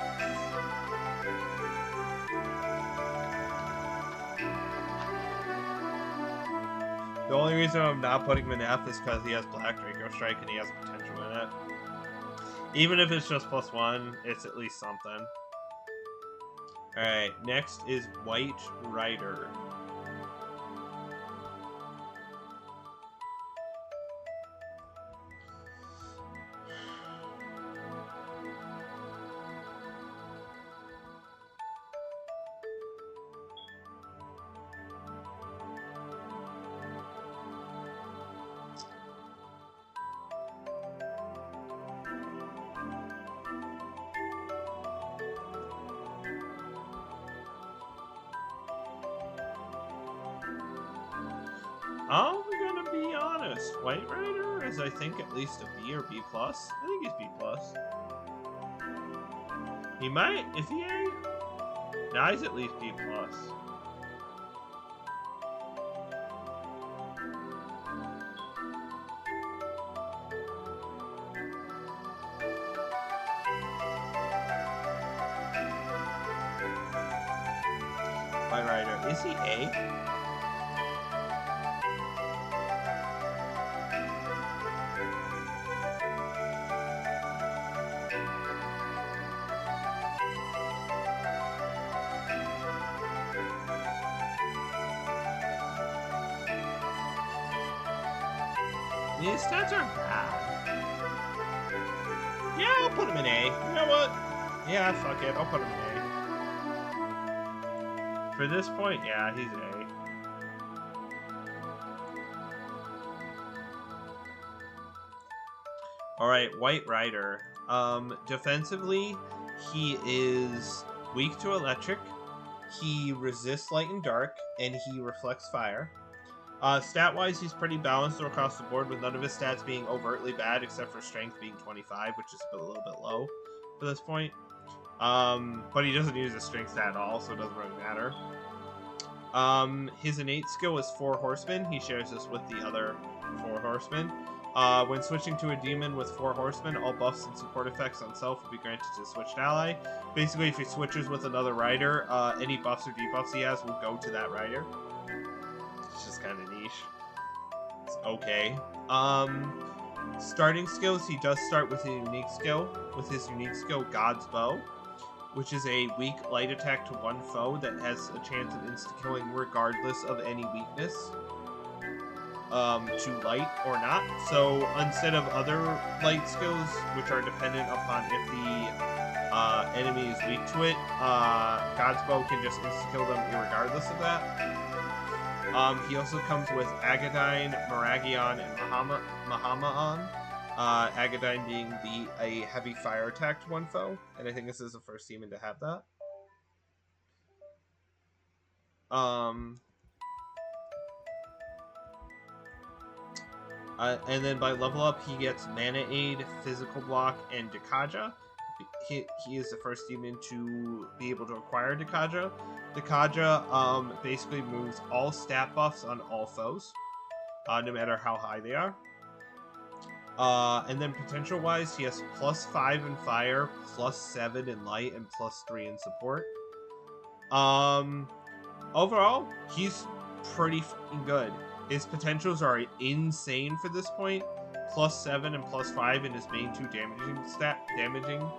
The only reason I'm not putting him in F is because he has Black Draco Strike and he has potential in it. Even if it's just +1, it's at least something. Alright, next is White Rider. I'm gonna be honest. White Rider is, I think, at least a B or B+. I think he's B+. He might... Is he A? No, he's at least B+. White Rider. Is he A? These stats aren't bad. Yeah, I'll put him in A. You know what? Yeah, fuck it. I'll put him in A. For this point, yeah, he's A. Alright, White Rider. Defensively, he is weak to electric. He resists light and dark, and he reflects fire. Stat-wise, he's pretty balanced across the board, with none of his stats being overtly bad, except for strength being 25, which is a little bit low. for this point. But he doesn't use his strength stat at all, so it doesn't really matter. His innate skill is 4 Horsemen. He shares this with the other 4 Horsemen. When switching to a demon with 4 Horsemen, all buffs and support effects on self will be granted to the switched ally. Basically, if he switches with another rider, any buffs or debuffs he has will go to that rider. It's just kind of niche. It's okay. Starting skills, he does start with a unique skill. With his unique skill, God's Bow, which is a weak light attack to one foe that has a chance of insta-killing regardless of any weakness. To light or not. So instead of other light skills, which are dependent upon if the enemy is weak to it, God's Bow can just insta-kill them irregardless of that. He also comes with Agadyne, Maragion, and Mahamaan. Agadyne being a heavy fire attack to one foe, and I think this is the first demon to have that. And then by level up, he gets Mana Aid, Physical Block, and Dekaja. He is the first demon to be able to acquire Dekaja. Dekaja basically moves all stat buffs on all foes, no matter how high they are. And then potential-wise, he has +5 in fire, +7 in light, and +3 in support. Overall, he's pretty fucking good. His potentials are insane for this point. +7 and +5 in his main 2 damaging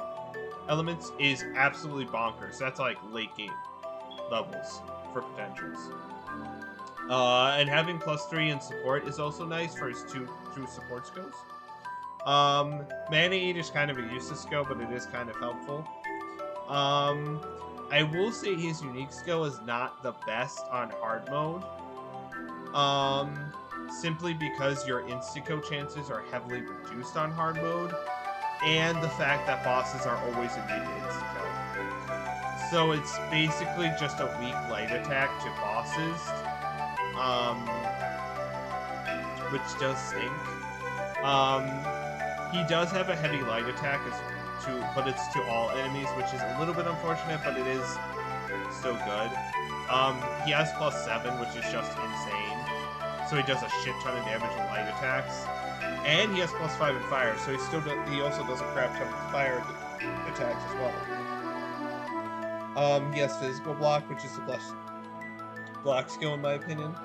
elements is absolutely bonkers. That's like late game levels for potentials. And having +3 in support is also nice for his 2 support skills. Mana Aid is kind of a useless skill, but it is kind of helpful. I will say his unique skill is not the best on hard mode. Simply because your insta-kill chances are heavily reduced on hard mode, and the fact that bosses are always immune to insta-kill. So it's basically just a weak light attack to bosses, which does stink. He does have a heavy light attack, but it's to all enemies, which is a little bit unfortunate, but it is still good. He has +7, which is just insane. So he does a shit ton of damage with light attacks. And he has +5 in fire, so he also does a crap ton of fire attacks as well. He has Physical Block, which is the best block skill in my opinion.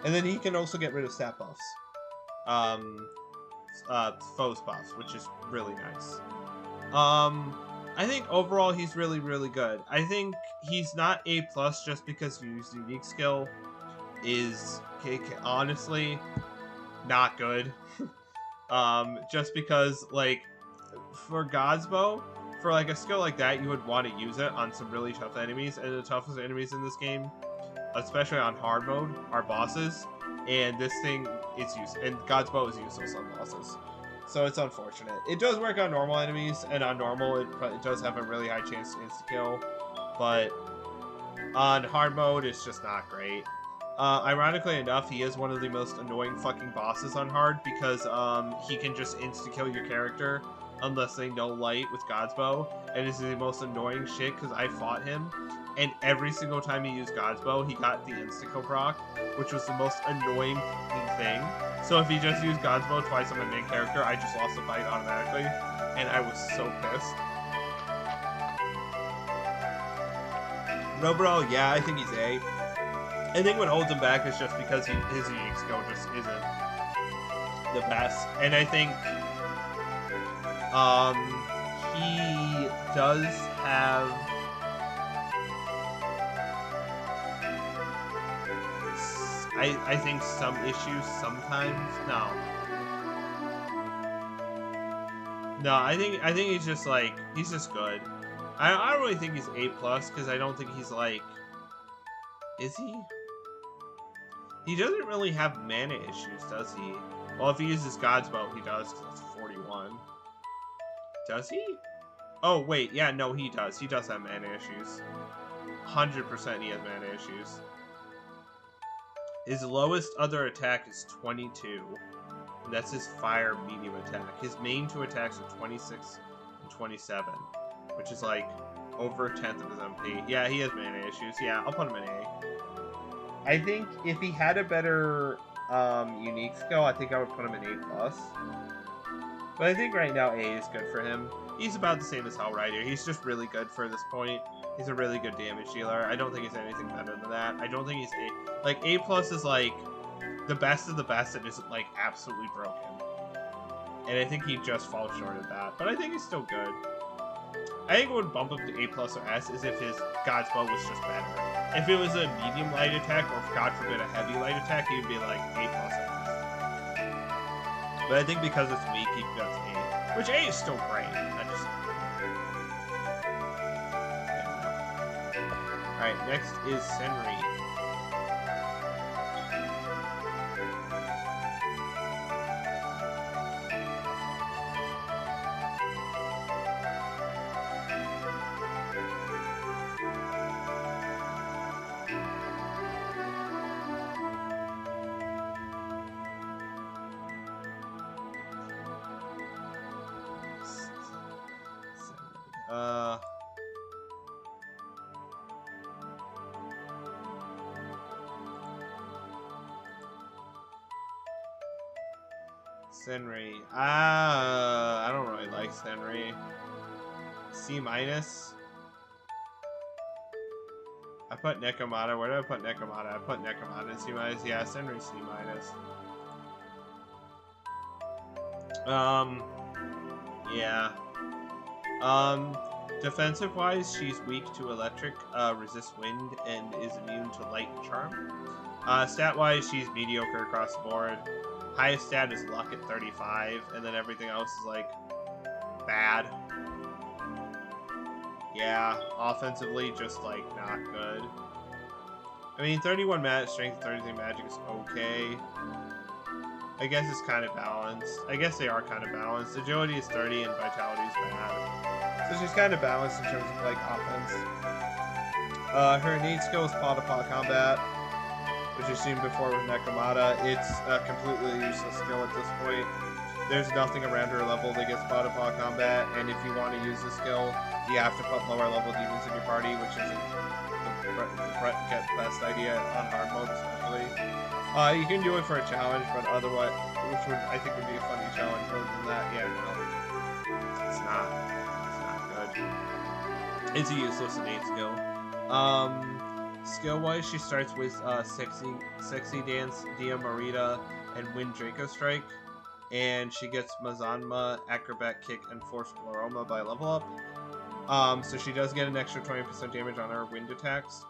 And then he can also get rid of stat buffs. Foes buffs, which is really nice. I think overall he's really, really good. I think he's not A+ just because his unique skill is honestly not good. Just because, like, for God's Bow, for like a skill like that, you would want to use it on some really tough enemies, and the toughest enemies in this game, especially on hard mode, are bosses. And this thing is useless, and God's Bow is useless on bosses. So it's unfortunate. It does work on normal enemies, and on normal it does have a really high chance to insta-kill, but on hard mode it's just not great. Ironically enough, he is one of the most annoying fucking bosses on hard, because he can just insta-kill your character unless they know light with God's Bow, and this is the most annoying shit because I fought him, and every single time he used God's Bow, he got the insta-kill proc, which was the most annoying thing. So if he just used God's Bow twice on my main character, I just lost the fight automatically, and I was so pissed. But overall, yeah, I think he's A. I think what holds him back is just because his unique skill just isn't the best. And I think he does have I think some issues sometimes. No, I think he's just like, he's just good. I don't really think he's A+ because I don't think he's like, is he? He doesn't really have mana issues, does he? Well, if he uses God's Bow, he does, because that's 41. Does he? Oh, wait, yeah, no, he does. He does have mana issues. 100% he has mana issues. His lowest other attack is 22. And that's his fire medium attack. His main 2 attacks are 26 27, which is like over a tenth of his MP. Yeah, he has mana issues. Yeah, I'll put him in A. I think if he had a better unique skill, I think I would put him in A+. But I think right now A is good for him. He's about the same as Hellrider. He's just really good for this point. He's a really good damage dealer. I don't think he's anything better than that. I don't think he's A. Like, A+ is like the best of the best that isn't like absolutely broken. And I think he just falls short of that. But I think he's still good. I think what would bump up to A+ or S is if his God's Bow was just better. If it was a medium light attack, or if God forbid a heavy light attack, he would be like A+ or S. But I think because it's weak, he gets A. Which A is still great. I just... Alright, next is Senri. Senri. I don't really like Senri. C-. I put Nekomata. Where did I put Nekomata? I put Nekomata in C-. Yeah, Senri C-. Yeah. Defensive-wise, she's weak to electric, resists wind, and is immune to light and charm. Stat-wise, she's mediocre across the board. Highest stat is luck at 35, and then everything else is, like, bad. Yeah, offensively, just, like, not good. I mean, 31 strength, 33 magic is okay. I guess it's kind of balanced. I guess they are kind of balanced. Agility is 30, and vitality is bad. So she's kind of balanced in terms of, like, offense. Her innate skill is paw-to-paw combat, which you've seen before with Nekomata. It's a completely useless skill at this point. There's nothing around her level that gets paw-to-paw combat, and if you want to use the skill, you have to put lower level demons in your party, which isn't the best idea on hard mode, especially. You can do it for a challenge, but otherwise, which would I think would be a funny challenge. Other than that, yeah, no, it's not good. It's a useless innate skill. Skill-wise, she starts with Sexy Dance, Dia Marita, and Wind Draco Strike, and she gets Mazanma, Acrobat Kick, and Force Pleroma by level up. So she does get an extra 20% damage on her wind attacks.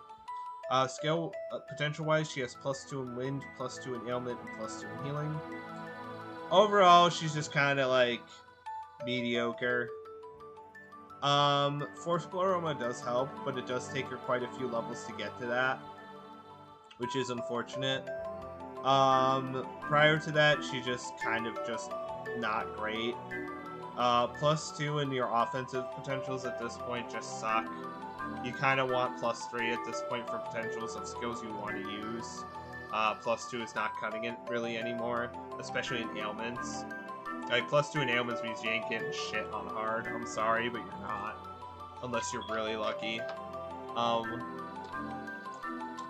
Skill potential-wise, she has +2 in wind, +2 in ailment, and +2 in healing. Overall, she's just kind of like mediocre. Force Pleroma does help, but it does take her quite a few levels to get to that, which is unfortunate. Prior to that, she just kind of just not great. +2 in your offensive potentials at this point just suck. You kind of want +3 at this point for potentials of skills you want to use. +2 is not cutting it really anymore, especially in ailments. Like, +2 in ailments means you ain't getting shit on hard. I'm sorry, but you're not. Unless you're really lucky.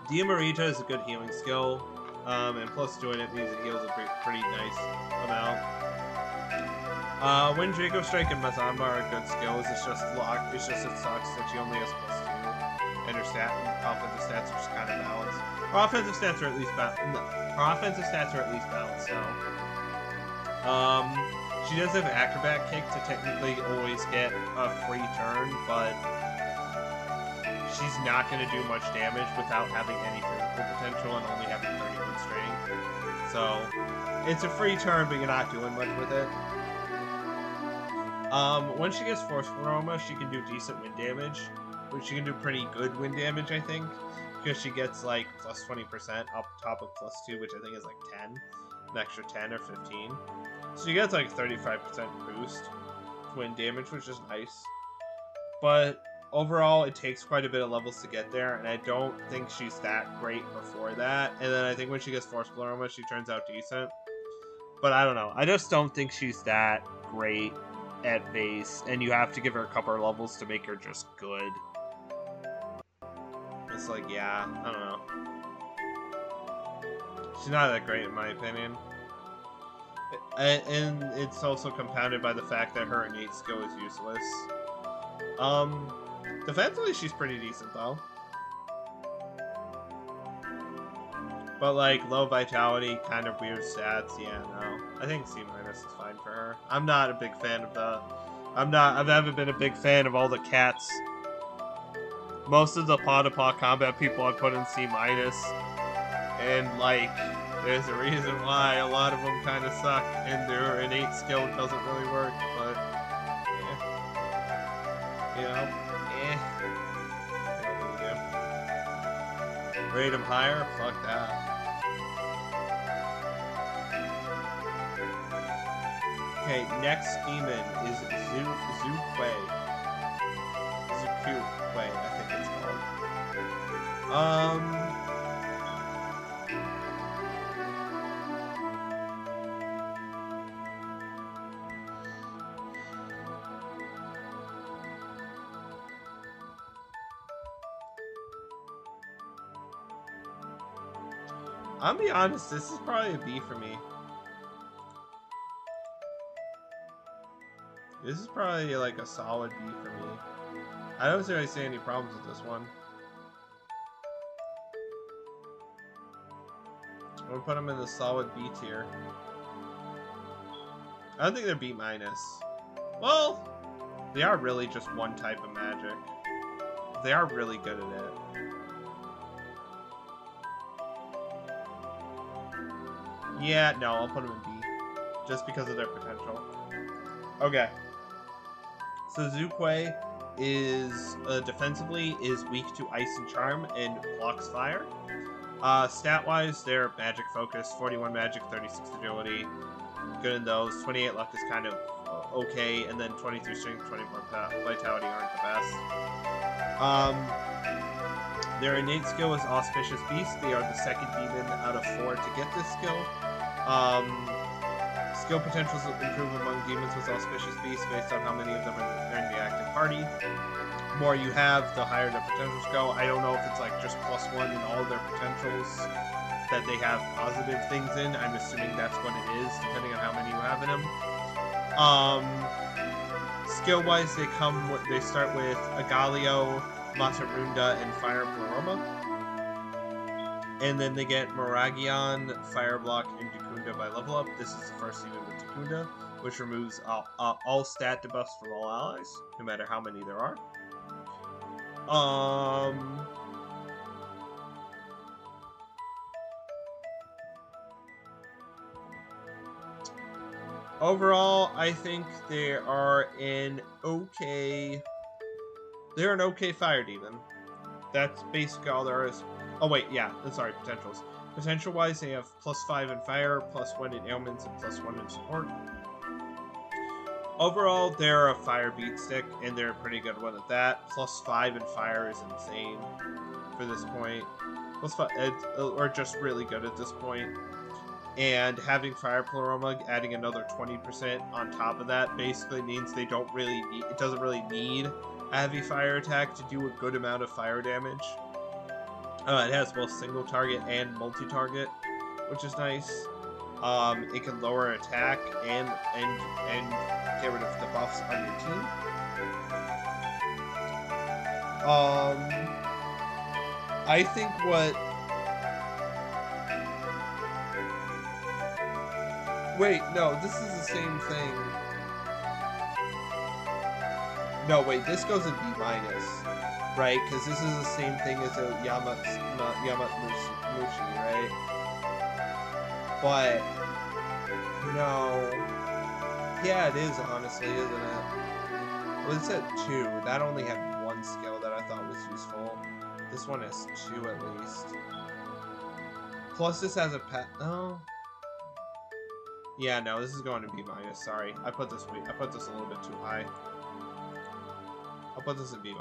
Dia Marita is a good healing skill. And +2 in it means it heals a pretty nice amount. Wind Draco Strike and Mazanma are good skills. It's just locked. It sucks that she only has +2. And her offensive stats are just kind of balanced. Her offensive stats are at least balanced, so. She does have Acrobat Kick to technically always get a free turn, but she's not going to do much damage without having any physical potential and only having 31 strength. So, it's a free turn, but you're not doing much with it. When she gets Force Pleroma, she can do decent wind damage, but she can do pretty good wind damage, I think, because she gets, like, +20% up top of +2, which I think is, like, 10. An extra 10 or 15. So she gets like 35% boost to wind damage, which is nice. But overall, it takes quite a bit of levels to get there, and I don't think she's that great before that. And then I think when she gets Force Pleroma, she turns out decent. But I don't know. I just don't think she's that great at base, and you have to give her a couple of levels to make her just good. It's like, yeah, I don't know. She's not that great in my opinion. And it's also compounded by the fact that her innate skill is useless. Defensively, she's pretty decent, though. But, like, low vitality, kind of weird stats, yeah, no. I think C- is fine for her. I'm not a big fan of the... I've never been a big fan of all the cats. Most of the paw-to-paw combat people I put in C-. And, like, there's a reason why a lot of them kind of suck, and their innate skill doesn't really work, but... You know? Rate them higher? Fuck that. Okay, next demon is Zukwe. Zukwe, I think it's called. I'll be honest, this is probably a B for me. This is probably like a solid B for me. I don't really see any problems with this one. I'm gonna put them in the solid B tier. I don't think they're B-. Well, they are really just one type of magic. They are really good at it. Yeah, no, I'll put them in B. Just because of their potential. Okay. So Zukwe is, defensively, is weak to Ice and Charm and blocks fire. Stat-wise, they're magic focused, 41 magic, 36 agility. Good in those. 28 luck is kind of okay, and then 23 strength, 24 vitality aren't the best. Their innate skill is Auspicious Beast. They are the second demon out of 4 to get this skill. Skill potentials improve among demons with Auspicious Beast based on how many of them are in the active party. The more you have, the higher their potentials go. I don't know if it's like just +1 in all of their potentials that they have positive things in. I'm assuming that's what it is, depending on how many you have in them. Skill-wise, they start with Agalio, Matarunda, and Fire Pleroma. And then they get Moragion, Fire Block, and Dukunda by level up. This is the first demon with Dukunda, which removes all stat debuffs from all allies, no matter how many there are. Overall, I think they're an okay fire demon. That's basically all there is. Oh wait, yeah, sorry, potentials. Potential-wise, they have +5 in fire, +1 in ailments, and +1 in support. Overall, they're a fire beat stick, and they're a pretty good one at that. +5 in fire is insane for this point. +5, or just really good at this point. And having Fire Pleroma adding another 20% on top of that basically means it doesn't really need a heavy fire attack to do a good amount of fire damage. It has both single target and multi-target, which is nice. It can lower attack and get rid of the buffs on your team. I think what... Wait, no, this is the same thing. No, wait, this goes in B-, right? Because this is the same thing as a Yamatmushi, right? But, no. Yeah, it is, honestly, isn't it? Well, it's at 2. That only had 1 skill that I thought was useful. This one has 2 at least. Plus, this has a pet. Oh. Yeah, no, this is going to B-. Sorry, I put this a little bit too high. I'll put this in B-.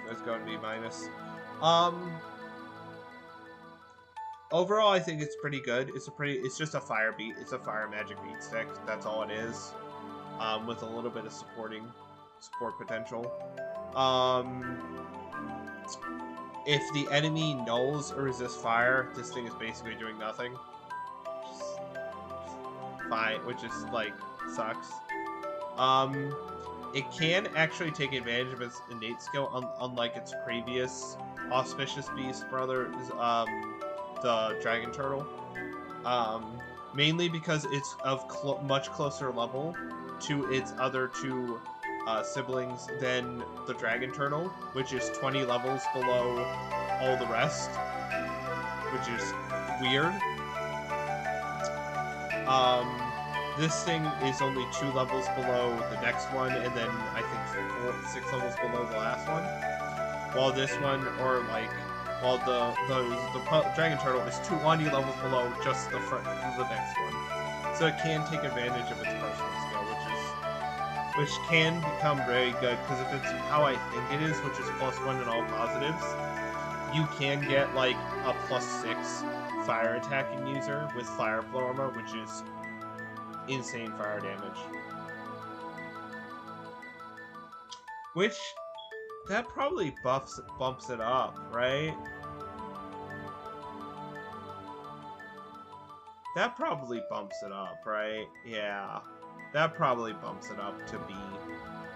Let's go in B-. overall, I think it's pretty good. It's just a fire beat. It's a fire magic beat stick. That's all it is. With a little bit of support potential. If the enemy nulls or resists fire, this thing is basically doing nothing. Fine, which is like sucks. It can actually take advantage of its innate skill, unlike its previous auspicious beast brother, the dragon turtle. Mainly because it's of much closer level to its other two siblings than the dragon turtle, which is 20 levels below all the rest, which is weird. This thing is only 2 levels below the next one, and then I think 6 levels below the last one. While this one, or like, while the dragon turtle is 20 levels below just the next one. So it can take advantage of its personal skill, which can become very good, because if it's how I think it is, which is +1 in all positives, you can get like a +6 fire attacking user with fire flow armor, which is insane fire damage. Which, that probably bumps it up, right? That probably bumps it up, right? Yeah. That probably bumps it up to B.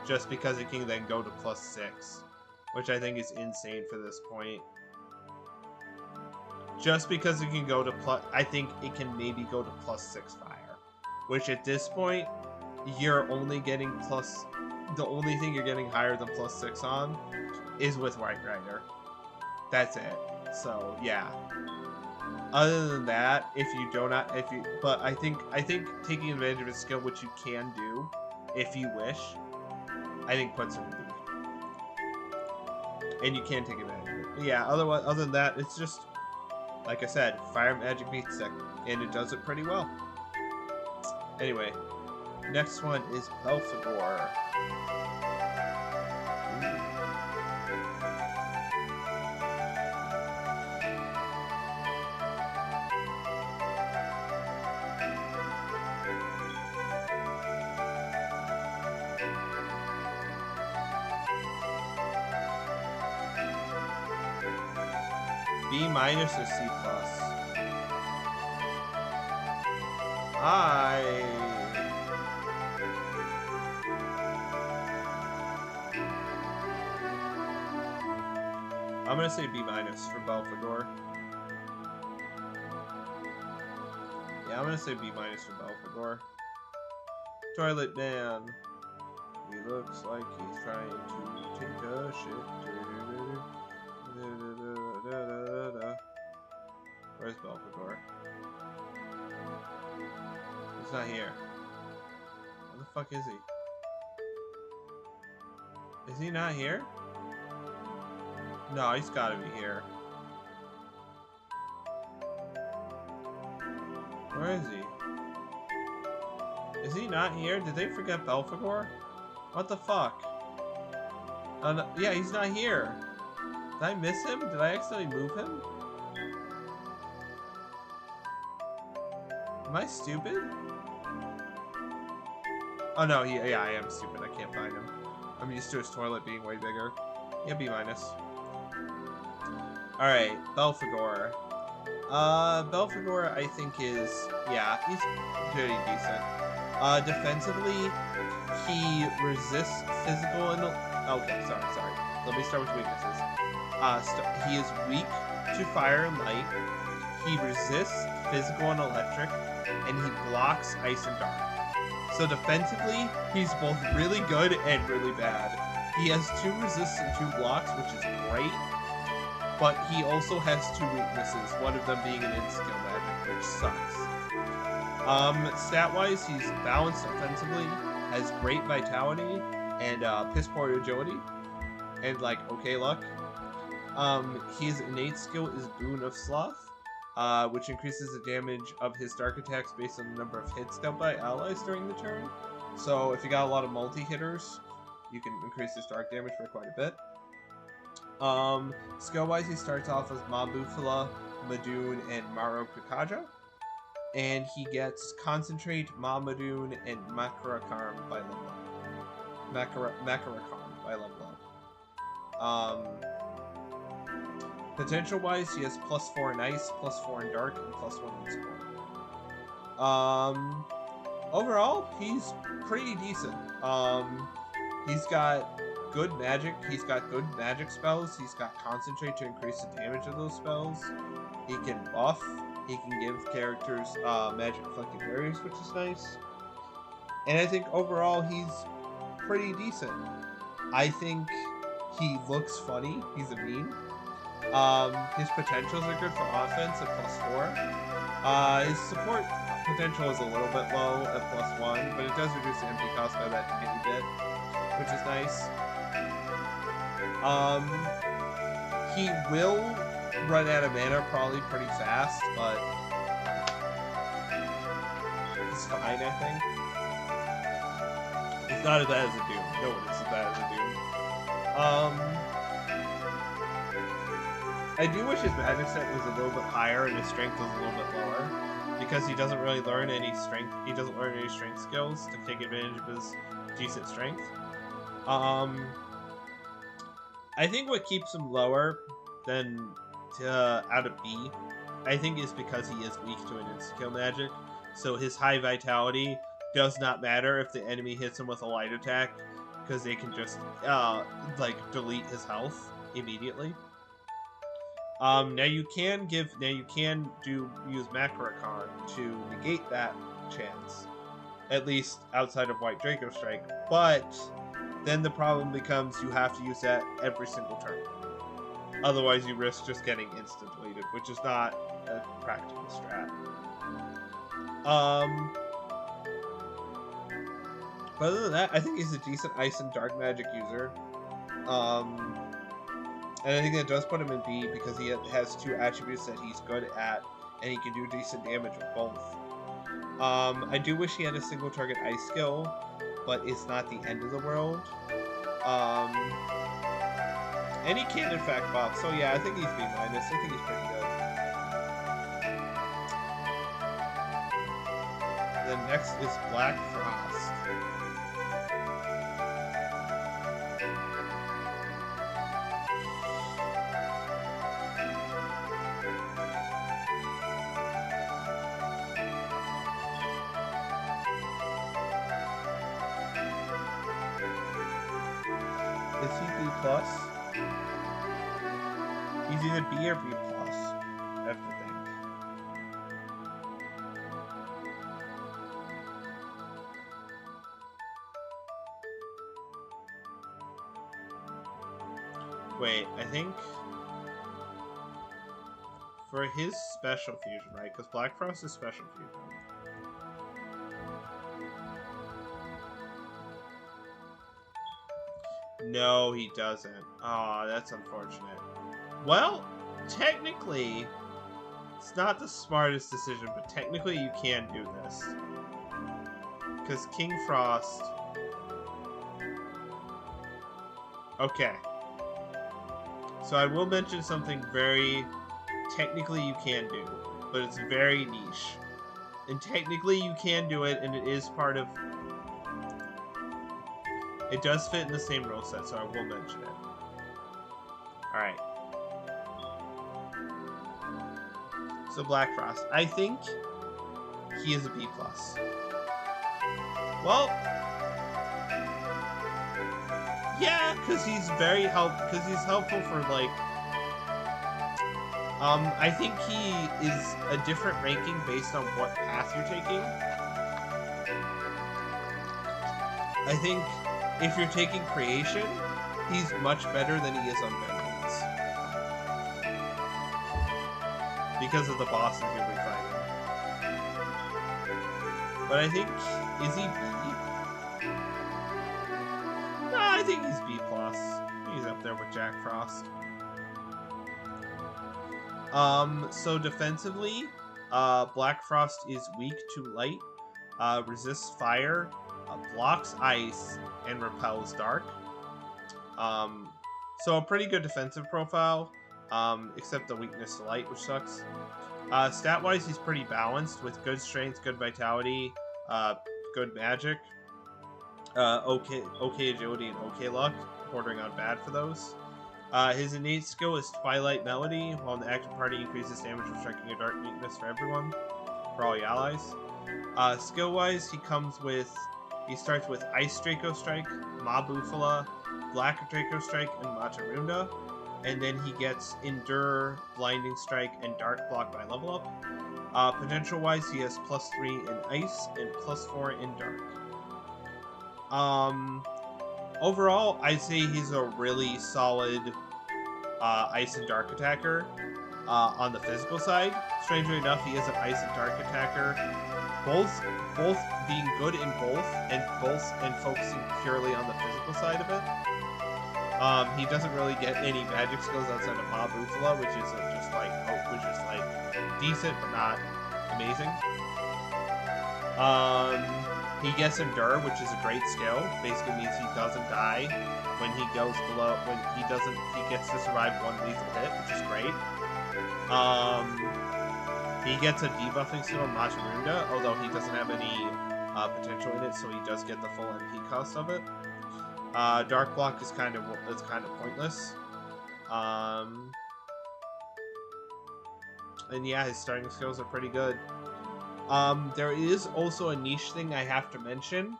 Just because it can then go to +6. Which I think is insane for this point. Just because it can go to I think it can maybe go to +6 fire. Which at this point, you're only getting the only thing you're getting higher than +6 on is with White Rider. That's it. So yeah. Other than that, but I think taking advantage of his skill, which you can do, if you wish, I think puts him in B. And you can take advantage of it. But yeah, other than that, it's just, like I said, fire magic beat stick, and it does it pretty well. Anyway, next one is Belphegor. B- or C+? I'm gonna say B- for Belphegor. Yeah, I'm gonna say B- for Belphegor. Toilet Man. He looks like he's trying to take a shit. Where's Belphegor? He's not here. Where the fuck is he? Is he not here? No, he's gotta be here. Where is he? Is he not here? Did they forget Belphegor? What the fuck? No, yeah, he's not here. Did I miss him? Did I accidentally move him? Am I stupid? Oh no, yeah, I am stupid. I can't find him. I'm used to his toilet being way bigger. Yeah, B-. Alright, Belphegor. Belphegor, I think is, yeah, he's pretty decent. Defensively, he resists physical and, okay, sorry. Let me start with weaknesses. He is weak to fire and light. He resists physical and electric, and he blocks ice and dark. So defensively, he's both really good and really bad. He has 2 resists and 2 blocks, which is great. But he also has 2 weaknesses, one of them being an in-skill magic, which sucks. Stat-wise, he's balanced offensively, has great vitality, and piss-poor agility, and like okay luck. His innate skill is Boon of Sloth, which increases the damage of his dark attacks based on the number of hits dealt by allies during the turn. So if you got a lot of multi-hitters, you can increase his dark damage by quite a bit. Skill-wise, he starts off as Mabufala, Madoon, and Marokakaja. And he gets Concentrate, Mamadun, and Makarakarm by level up. Makarakarm by level up. Potential-wise, he has +4 in Ice, +4 in Dark, and +1 in Sport. Overall, he's pretty decent. He's got good magic. He's got good magic spells. He's got Concentrate to increase the damage of those spells. He can buff. He can give characters magic reflected barriers, which is nice. And I think overall he's pretty decent. I think he looks funny. He's a meme. His potentials are good for offense at +4. His support potential is a little bit low at +1, but it does reduce the MP cost by that tiny bit, which is nice. He will run out of mana probably pretty fast, but it's fine, I think. It's not as bad as a Doom. No one is as bad as a Doom. I do wish his magic set was a little bit higher and his strength was a little bit lower, because he doesn't really learn any strength. He doesn't learn any strength skills to take advantage of his decent strength. I think what keeps him lower than out of B, I think is because he is weak to an insta-kill magic. So his high vitality does not matter if the enemy hits him with a light attack, because they can just like delete his health immediately. Now you can use Macrocon to negate that chance, at least outside of White Draco Strike, but then the problem becomes you have to use that every single turn. Otherwise you risk just getting instant deleted, which is not a practical strat. But other than that, I think he's a decent Ice and Dark Magic user. And I think that does put him in B because he has 2 attributes that he's good at, and he can do decent damage with both. I do wish he had a single target Ice skill, but it's not the end of the world. And he can in fact buff, so yeah, I think he's B-. I think he's pretty good. Then next is Black Frost. Is he B+? He's either B or B+, I have to think. Wait, I think for his special fusion, right? Because Black Frost is special fusion. No, he doesn't. Aw, that's unfortunate. Well, technically, it's not the smartest decision, but technically you can do this. Because King Frost... Okay. So I will mention something very... technically you can do, but it's very niche. And technically you can do it, and it is part of... It does fit in the same rule set, so I will mention it. Alright. So Black Frost. I think he is a B+. Well, yeah, because he's helpful for, like, I think he is a different ranking based on what path you're taking. I think if you're taking Creation, he's much better than he is on Vengeance. Because of the bosses you'll be fighting. But I think, is he B? No, I think he's B+. He's up there with Jack Frost. So defensively, Black Frost is weak to light, resists fire, blocks ice, and repels dark. So a pretty good defensive profile. except the weakness to light, which sucks. Stat-wise, he's pretty balanced with good strength, good vitality, good magic, okay agility, and okay luck, bordering on bad for those. His innate skill is Twilight Melody, while in the active party increases damage from striking a dark weakness for everyone, for all the allies. Skill-wise, he starts with Ice Draco Strike, Mabufala, Black Draco Strike, and Matarunda, and then he gets Endure, Blinding Strike, and Dark Block by level up. Potential-wise, he has +3 in Ice and +4 in Dark. Overall, I'd say he's a really solid Ice and Dark attacker on the physical side. Strangely enough, he is an Ice and Dark attacker, both being good in both and focusing purely on the physical side of it. He doesn't really get any magic skills outside of Mabufala, which is just like decent but not amazing. He gets Endure, which is a great skill. Basically means he doesn't die when he goes below. He gets to survive one lethal hit, which is great. He gets a debuffing skill in Matarunda, although he doesn't have any potential in it, so he does get the full MP cost of it. Dark Block is kind of pointless. And yeah, his starting skills are pretty good. There is also a niche thing I have to mention,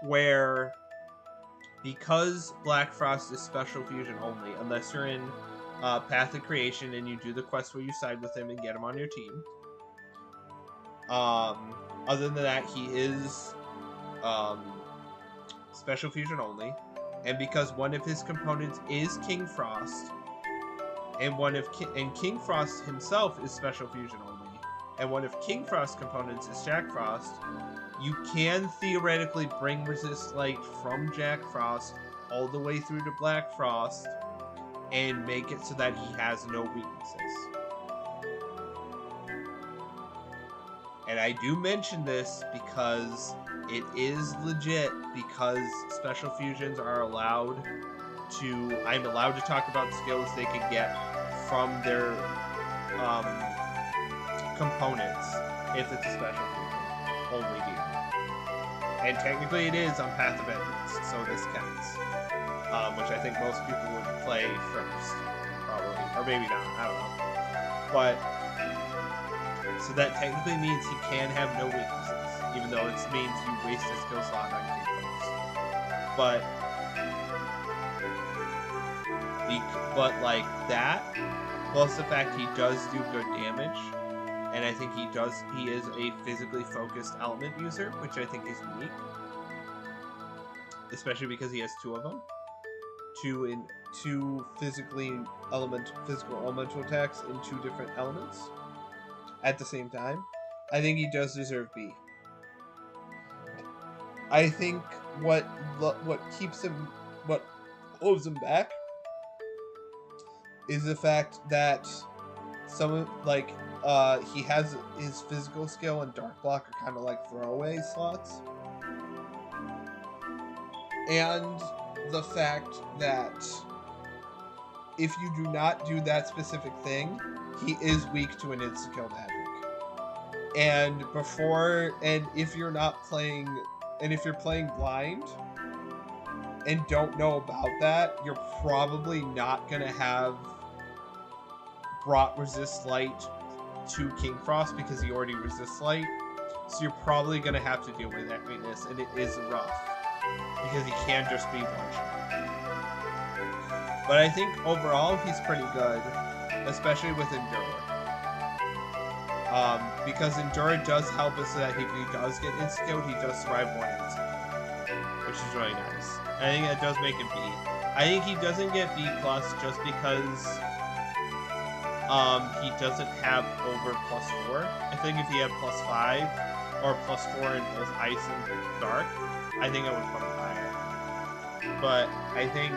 where because Black Frost is special fusion only, unless you're in Path of Creation and you do the quest where you side with him and get him on your team. Other than that, he is special fusion only, and because one of his components is King Frost, and King Frost himself is special fusion only, and one of King Frost's components is Jack Frost, you can theoretically bring Resist Light from Jack Frost all the way through to Black Frost and make it so that he has no weaknesses. And I do mention this because it is legit, because special fusions are allowed to... I'm allowed to talk about skills they can get from their components if it's a special fusion only game. And technically it is on Path of Vengeance, so this counts. Which I think most people would play first, probably. Or maybe not, I don't know. But, so that technically means he can have no weaknesses, even though it means you waste a skill slot on King Frost. But like that, plus the fact he does do good damage, and I think he is a physically focused element user, which I think is unique. Especially because he has two of them. Two physical elemental attacks in two different elements at the same time. I think he does deserve B. I think what holds him back is the fact that he has his physical skill and Dark Block are kind of like throwaway slots. And the fact that if you do not do that specific thing, he is weak to an insta-kill magic. And if you're playing blind and don't know about that, you're probably not gonna have brought Resist Light to King Frost because he already resists light. So you're probably gonna have to deal with that weakness, and it is rough because he can just be one shot. But I think overall he's pretty good, especially with Endure. Because Endure does help us so that if he does get insta-killed, he does survive one instant, which is really nice. I think that does make him B. I think he doesn't get B+ just because he doesn't have over +4. I think if he had +5 or +4 in both Ice and Dark, I think I would put him higher. But I think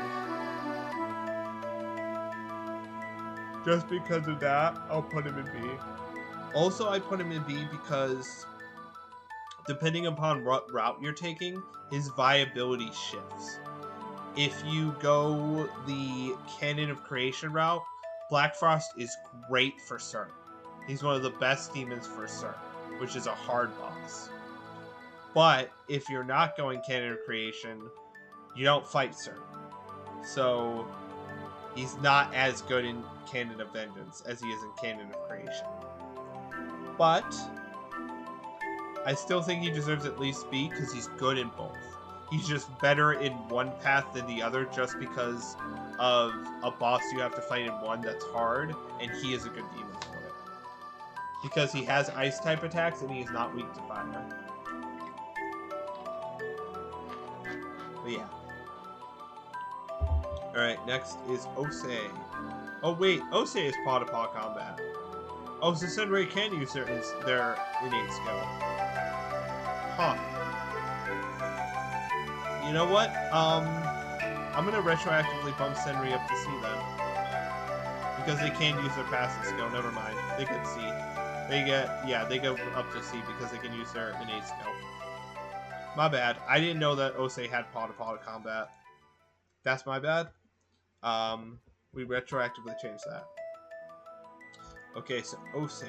just because of that, I'll put him in B. Also, I put him in B because depending upon what route you're taking, his viability shifts. If you go the Canon of Creation route, Black Frost is great for CERN. He's one of the best demons for CERN, which is a hard boss. But if you're not going Canon of Creation, you don't fight CERN. So he's not as good in Canon of Vengeance as he is in Canon of Creation. But I still think he deserves at least B because he's good in both. He's just better in one path than the other just because of a boss you have to fight in one that's hard, and he is a good demon for it. Because he has ice type attacks and he is not weak to fire. But yeah. Alright, next is Osei. Oh wait, Osei is paw to paw combat. Oh, so Senrai can use their innate skill. Huh. You know what? I'm gonna retroactively bump Senri up to C then. Because they can use their passive skill, never mind. They get C. They go up to C because they can use their innate skill. My bad. I didn't know that Osei had paw to paw combat. That's my bad. We retroactively changed that. Okay, so Osei.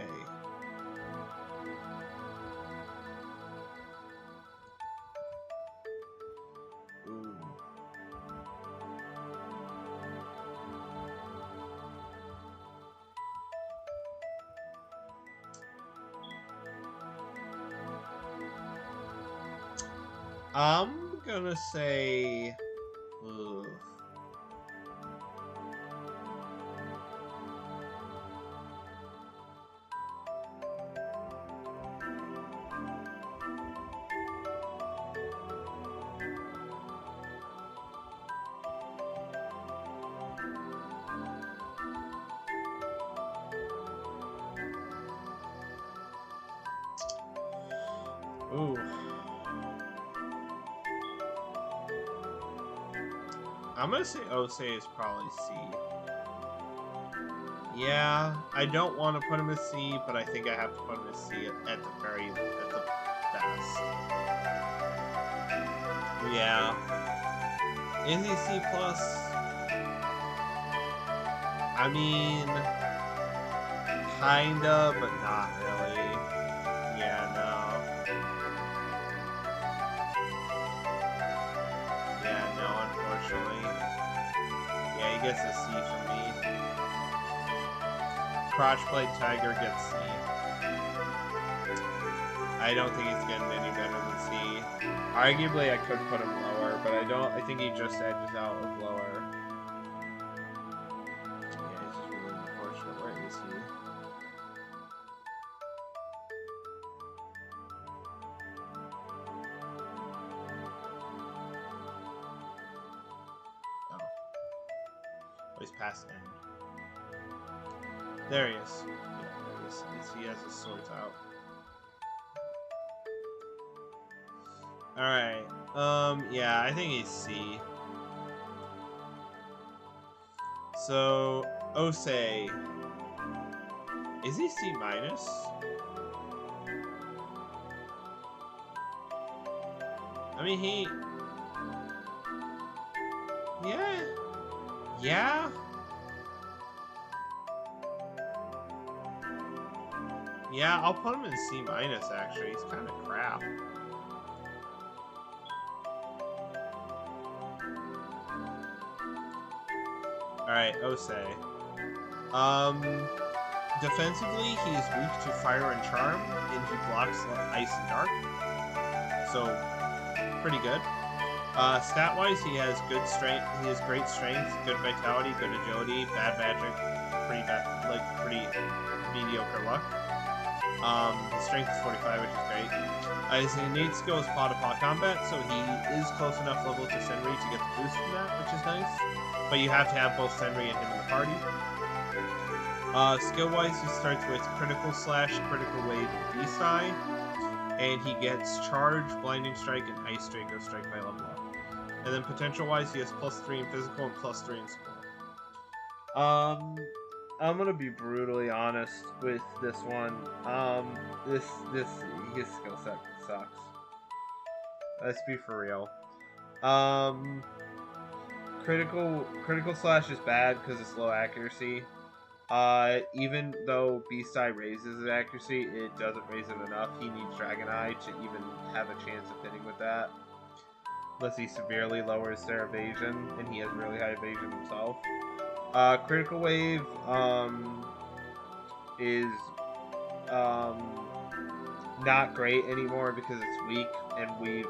Ooh. I'm gonna say... Ugh. Ooh. I'm gonna say Osei is probably C. Yeah, I don't want to put him as C, but I think I have to put him as C at the best. Yeah. Is he C plus? I mean, kinda, but not really. Yeah, no. Yeah, no, unfortunately. Yeah, he gets a C from me. Crotchblade Tiger gets C. I don't think he's getting any better than C. Arguably, I could put him lower, but I think he just edges out of lower. Yeah, he's just really unfortunate. Where is he? Oh. Oh, he's past N. There he is. Yeah, there he is. He has his swords out. Alright. Yeah, I think he's C. So, Osei. Is he C minus? I mean, he... Yeah. Yeah? Yeah, I'll put him in C minus, actually. He's kind of crap. Alright, Osei. Defensively, he is weak to fire and charm, and he blocks ice and dark. So, pretty good. Stat-wise, he has good strength. He has great strength, good vitality, good agility, bad magic, pretty mediocre luck. His strength is 45, which is great. His innate skill is paw-to-paw combat, so he is close enough level to Senri to get the boost from that, which is nice. But you have to have both Senri and him in the party. Skill-wise, he starts with Critical Slash, Critical Wave, D-Psi, and he gets Charge, Blinding Strike, and Ice Draco Strike by level up. And then potential-wise, he has +3 in Physical and +3 in School. I'm gonna be brutally honest with this one. His skill set sucks. Let's be for real. Critical Slash is bad because it's low accuracy. Even though Beasteye raises his accuracy, it doesn't raise it enough. He needs Dragon Eye to even have a chance of hitting with that. Unless he severely lowers their evasion, and he has really high evasion himself. Critical Wave, is, not great anymore because it's weak, and we're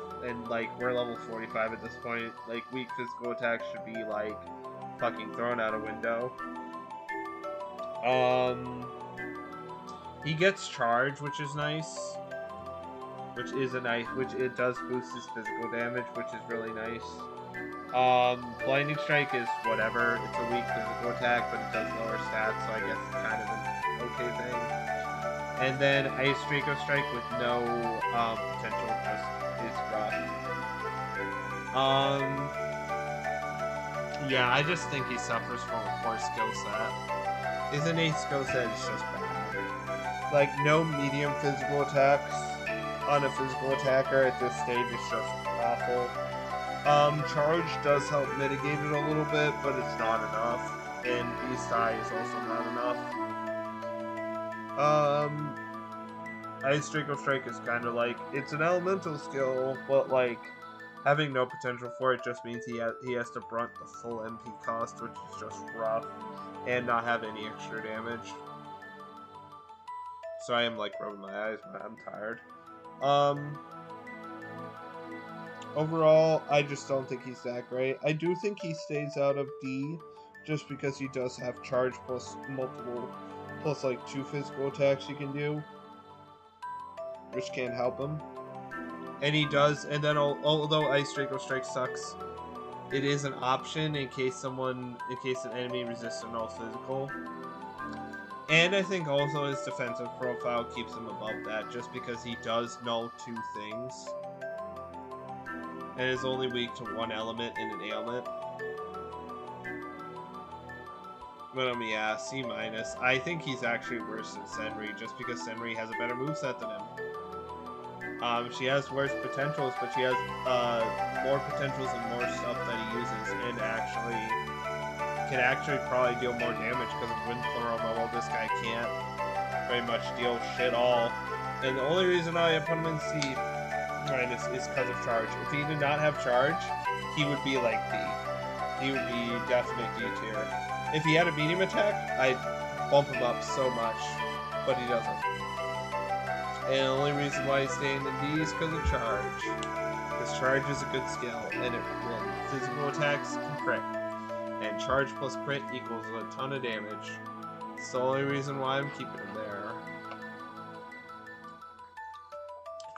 level 45 at this point. Like, weak physical attacks should be, like, fucking thrown out a window. He gets charge, which is nice. Which it does boost his physical damage, which is really nice. Blinding Strike is whatever. It's a weak physical attack, but it does lower stats, so I guess it's kind of an okay thing. And then Ice Draco Strike with no potential just is rough. Yeah, I just think he suffers from a poor skill set. His innate skill set is just bad. Like, no medium physical attacks on a physical attacker at this stage is just awful. Charge does help mitigate it a little bit, but it's not enough. And Beast Eye is also not enough. Ice Draco Strike is kind of like, it's an elemental skill, but like, having no potential for it just means he has to brunt the full MP cost, which is just rough, and not have any extra damage. So I am like rubbing my eyes, but I'm tired. Overall, I just don't think he's that great. I do think he stays out of D, just because he does have charge plus like 2 physical attacks he can do, which can't help him. And he does, and then although Ice Draco Strike sucks, it is an option in case an enemy resists a null physical. And I think also his defensive profile keeps him above that, just because he does null 2 things. And is only weak to 1 element and an ailment. But yeah, C-. I think he's actually worse than Senri, just because Senri has a better moveset than him. She has worse potentials, but she has more potentials and more stuff that he uses, and can actually probably deal more damage because of Wind Pleroma, while this guy can't very much deal shit all. And the only reason I put him in C- is because of charge. If he did not have charge, he would be like D. He would be definite D tier. If he had a medium attack, I'd bump him up so much, but he doesn't. And the only reason why he's staying in D is because of charge. Because charge is a good skill, and when physical attacks can crit. And charge plus crit equals a ton of damage. It's the only reason why I'm keeping him there.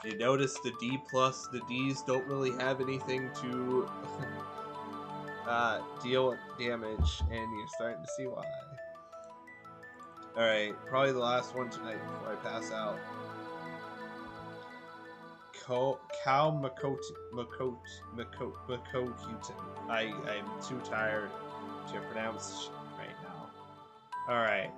You notice the Ds don't really have anything to deal with damage, and you're starting to see why. Alright, probably the last one tonight before I pass out. Cal Makokutin. I'm too tired to pronounce right now. Alright.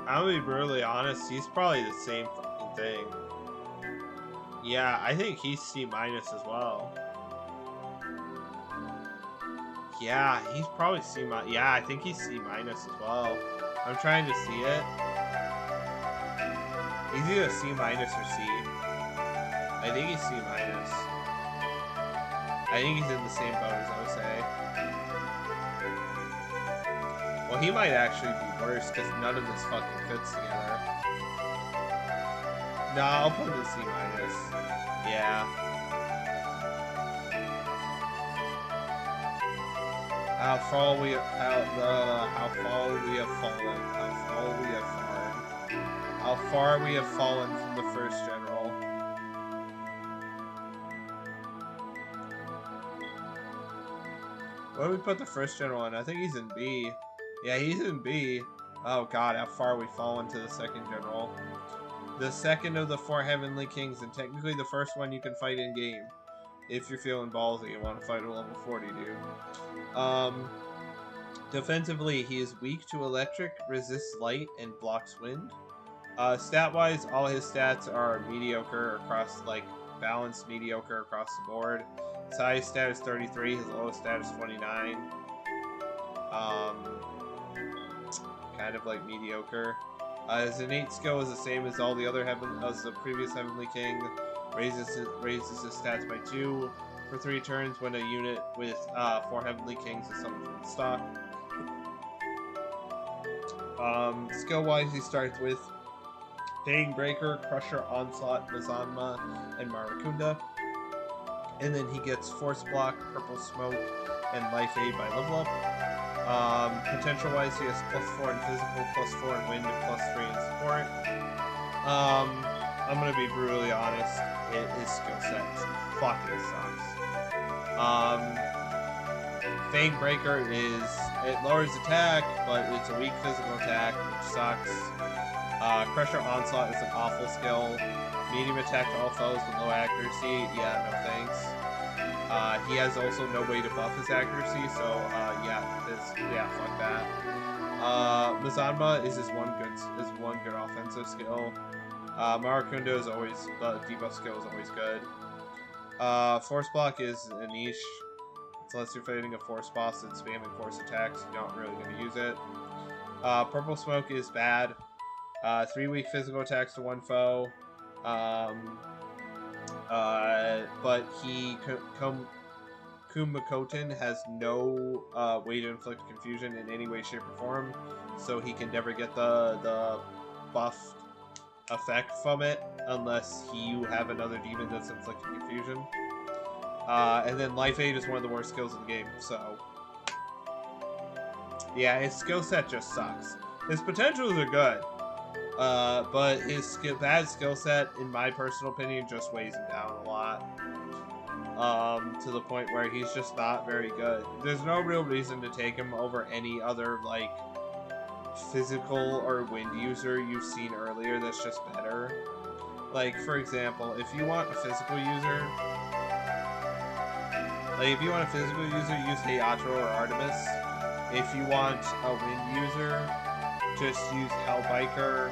I'm gonna be brutally honest, he's probably the same fucking thing. Yeah, I think he's C- as well. Yeah, he's probably C-. Yeah, I think he's C- as well. I'm trying to see it. He's either C- or C. I think he's C-. I think he's in the same boat as Osei. Well, he might actually be worse, because none of this fucking fits together. Nah, I'll put him in C-. Yeah. How far we have fallen. How far we have fallen from the first general. Where do we put the first general in? I think he's in B. Yeah, he's in B. Oh god, how far we've fallen to the second general. The second of the 4 Heavenly Kings, and technically the first one you can fight in game. If you're feeling ballsy and want to fight a level 40 dude. Defensively, he is weak to electric, resists light, and blocks wind. Stat-wise, all his stats are mediocre across, like, balanced mediocre across the board. His highest stat is 33, his lowest stat is 29. Kind of like mediocre. His innate skill is the same as all the other as the previous Heavenly King. Raises his stats by 2 for 3 turns when a unit with 4 Heavenly Kings is summoned from the stock. Skill-wise, he starts with Fang Breaker, Crusher, Onslaught, Mazanma, and Marakunda. And then he gets Force Block, Purple Smoke, and Life Aid by level up. Potential-wise, he has +4 in physical, +4 in wind, and +3 in support. I'm gonna be brutally honest. His skill set fucking sucks. Fang Breaker it lowers attack, but it's a weak physical attack, which sucks. Crusher Onslaught is an awful skill. Medium attack to all foes with low accuracy. Yeah, no thanks. He has also no way to buff his accuracy, so fuck that. Mazanma is his one good offensive skill. Marakunda is always the debuff skill is always good. Force Block is a niche. Unless you're fighting a force boss that's spamming force attacks, you're not really going to use it. Purple Smoke is bad. 3 weak physical attacks to 1 foe. But Kumakoten has no way to inflict confusion in any way, shape, or form, so he can never get the buff effect from it unless you have another demon that's inflicting confusion. And then Life Aid is one of the worst skills in the game, so yeah, his skill set just sucks. His potentials are good, but his bad skill set, in my personal opinion, just weighs him down a lot. To the point where he's just not very good. There's no real reason to take him over any other, like, physical or wind user you've seen earlier that's just better. Like, for example, if you want a physical user, use Heatro or Artemis. If you want a wind user, just use Hellbiker.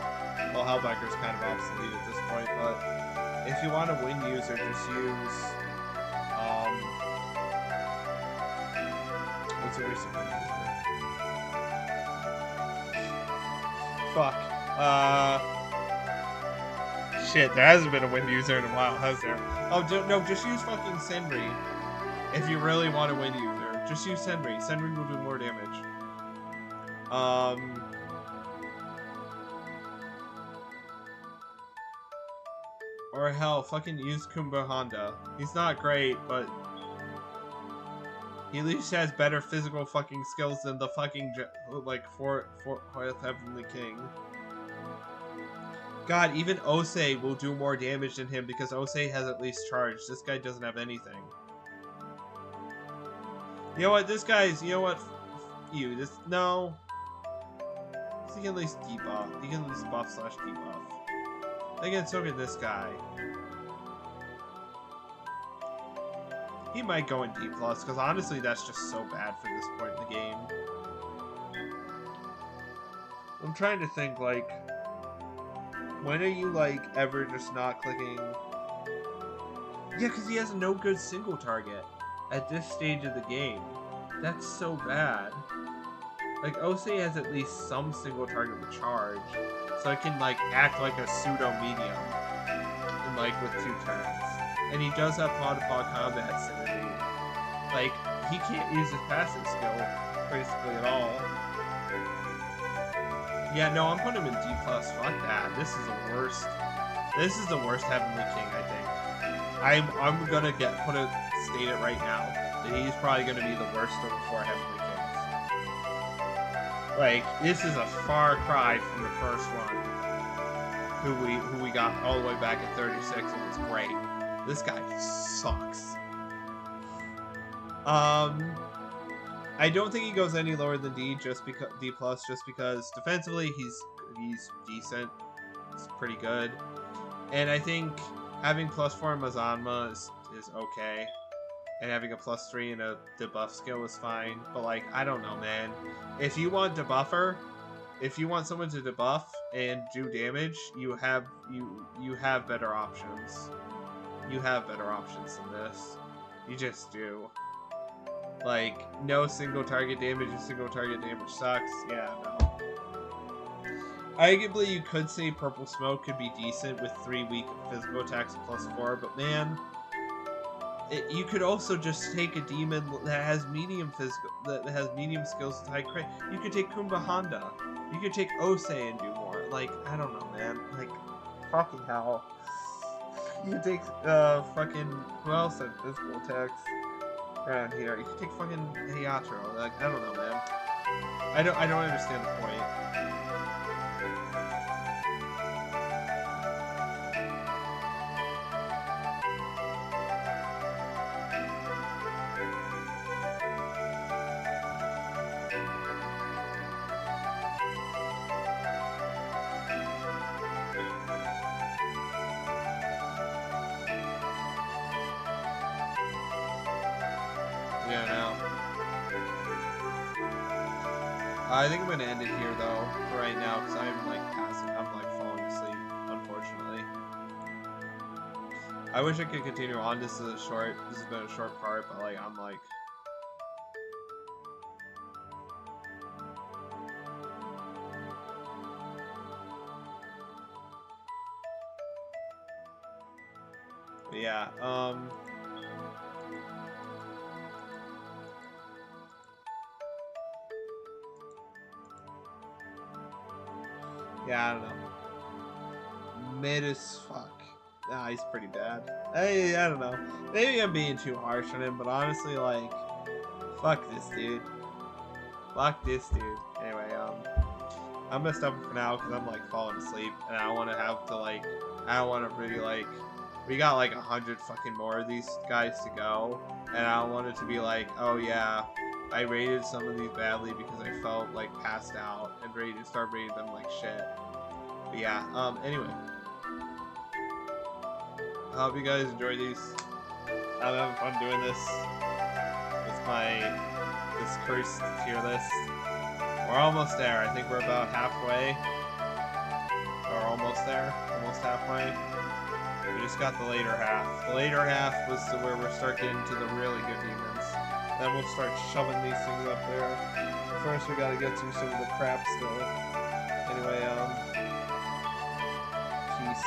Well, Hellbiker's kind of obsolete at this point, but if you want a wind user, just use what's a recent wind user? Fuck. Shit, there hasn't been a wind user in a while, has there? Oh, no, just use fucking Senri. If you really want a wind user, just use Senri. Senri will do more damage. Or hell, fucking use Kumbahanda. He's not great, but he at least has better physical fucking skills than the fucking, like, fourth Heavenly King. God, even Osei will do more damage than him because Osei has at least charge. This guy doesn't have anything. You know what? This guy's, you know what? You. No. He can at least debuff. He can at least buff / debuff. Again, so can this guy. He might go in D+, because honestly, that's just so bad for this point in the game. I'm trying to think, like, when are you, like, ever just not clicking? Yeah, because he has no good single target at this stage of the game. That's so bad. Like, Osei has at least some single target with charge, so it can, like, act like a pseudo-medium, and, like, with 2 turns. And he does have pod-to-pod combat synergy. Like, he can't use his passive skill, basically, at all. Yeah, no, I'm putting him in D+. Fuck that. This is the worst Heavenly King, I think. I'm gonna state it right now, that he's probably gonna be the worst of the 4 Heavenly Kings. Like, this is a far cry from the first one, who we got all the way back at 36, and it's great. This guy sucks. I don't think he goes any lower than D+, just because defensively he's decent. It's pretty good. And I think having +4 Mazanma is okay. and having a +3 and a debuff skill is fine. But like, I don't know, man. If you want debuffer, if you want someone to debuff and do damage, you have better options. You have better options than this. You just do. Like, no single target damage and single target damage sucks. Yeah, no. Arguably, you could say Purple Smoke could be decent with 3 weak physical attacks and +4, but man, you could also just take a demon that has medium skills with high crit. You could take Kumba Honda. You could take Ose and do more. Like, I don't know, man. Like, fucking hell. You could take fucking, who else had physical attacks around here? You could take fucking Hayatro. Like, I don't know, man. I don't understand the point. Yeah, no. I think I'm gonna end it here though, for right now, because I'm like falling asleep, unfortunately. I wish I could continue on. This has been a short part, but like, I'm like, but yeah, yeah, I don't know. Mid as fuck. Nah, he's pretty bad. I don't know. Maybe I'm being too harsh on him, but honestly, like, fuck this dude. Fuck this dude. Anyway, I'm gonna stop for now because I'm like falling asleep, and I don't want to have to like, I don't want to really like, we got like 100 fucking more of these guys to go, and I don't want it to be like, oh yeah, I rated some of these badly because I felt like passed out and ready to start rating them like shit. But yeah, anyway. I hope you guys enjoy these. I'm having fun doing this. This cursed tier list. We're almost there. I think we're about halfway. Or almost there. Almost halfway. We just got the later half. The later half was to where we'll start getting to the really good demons. Then we'll start shoving these things up there. But first we gotta get through some of the crap still. Anyway, peace.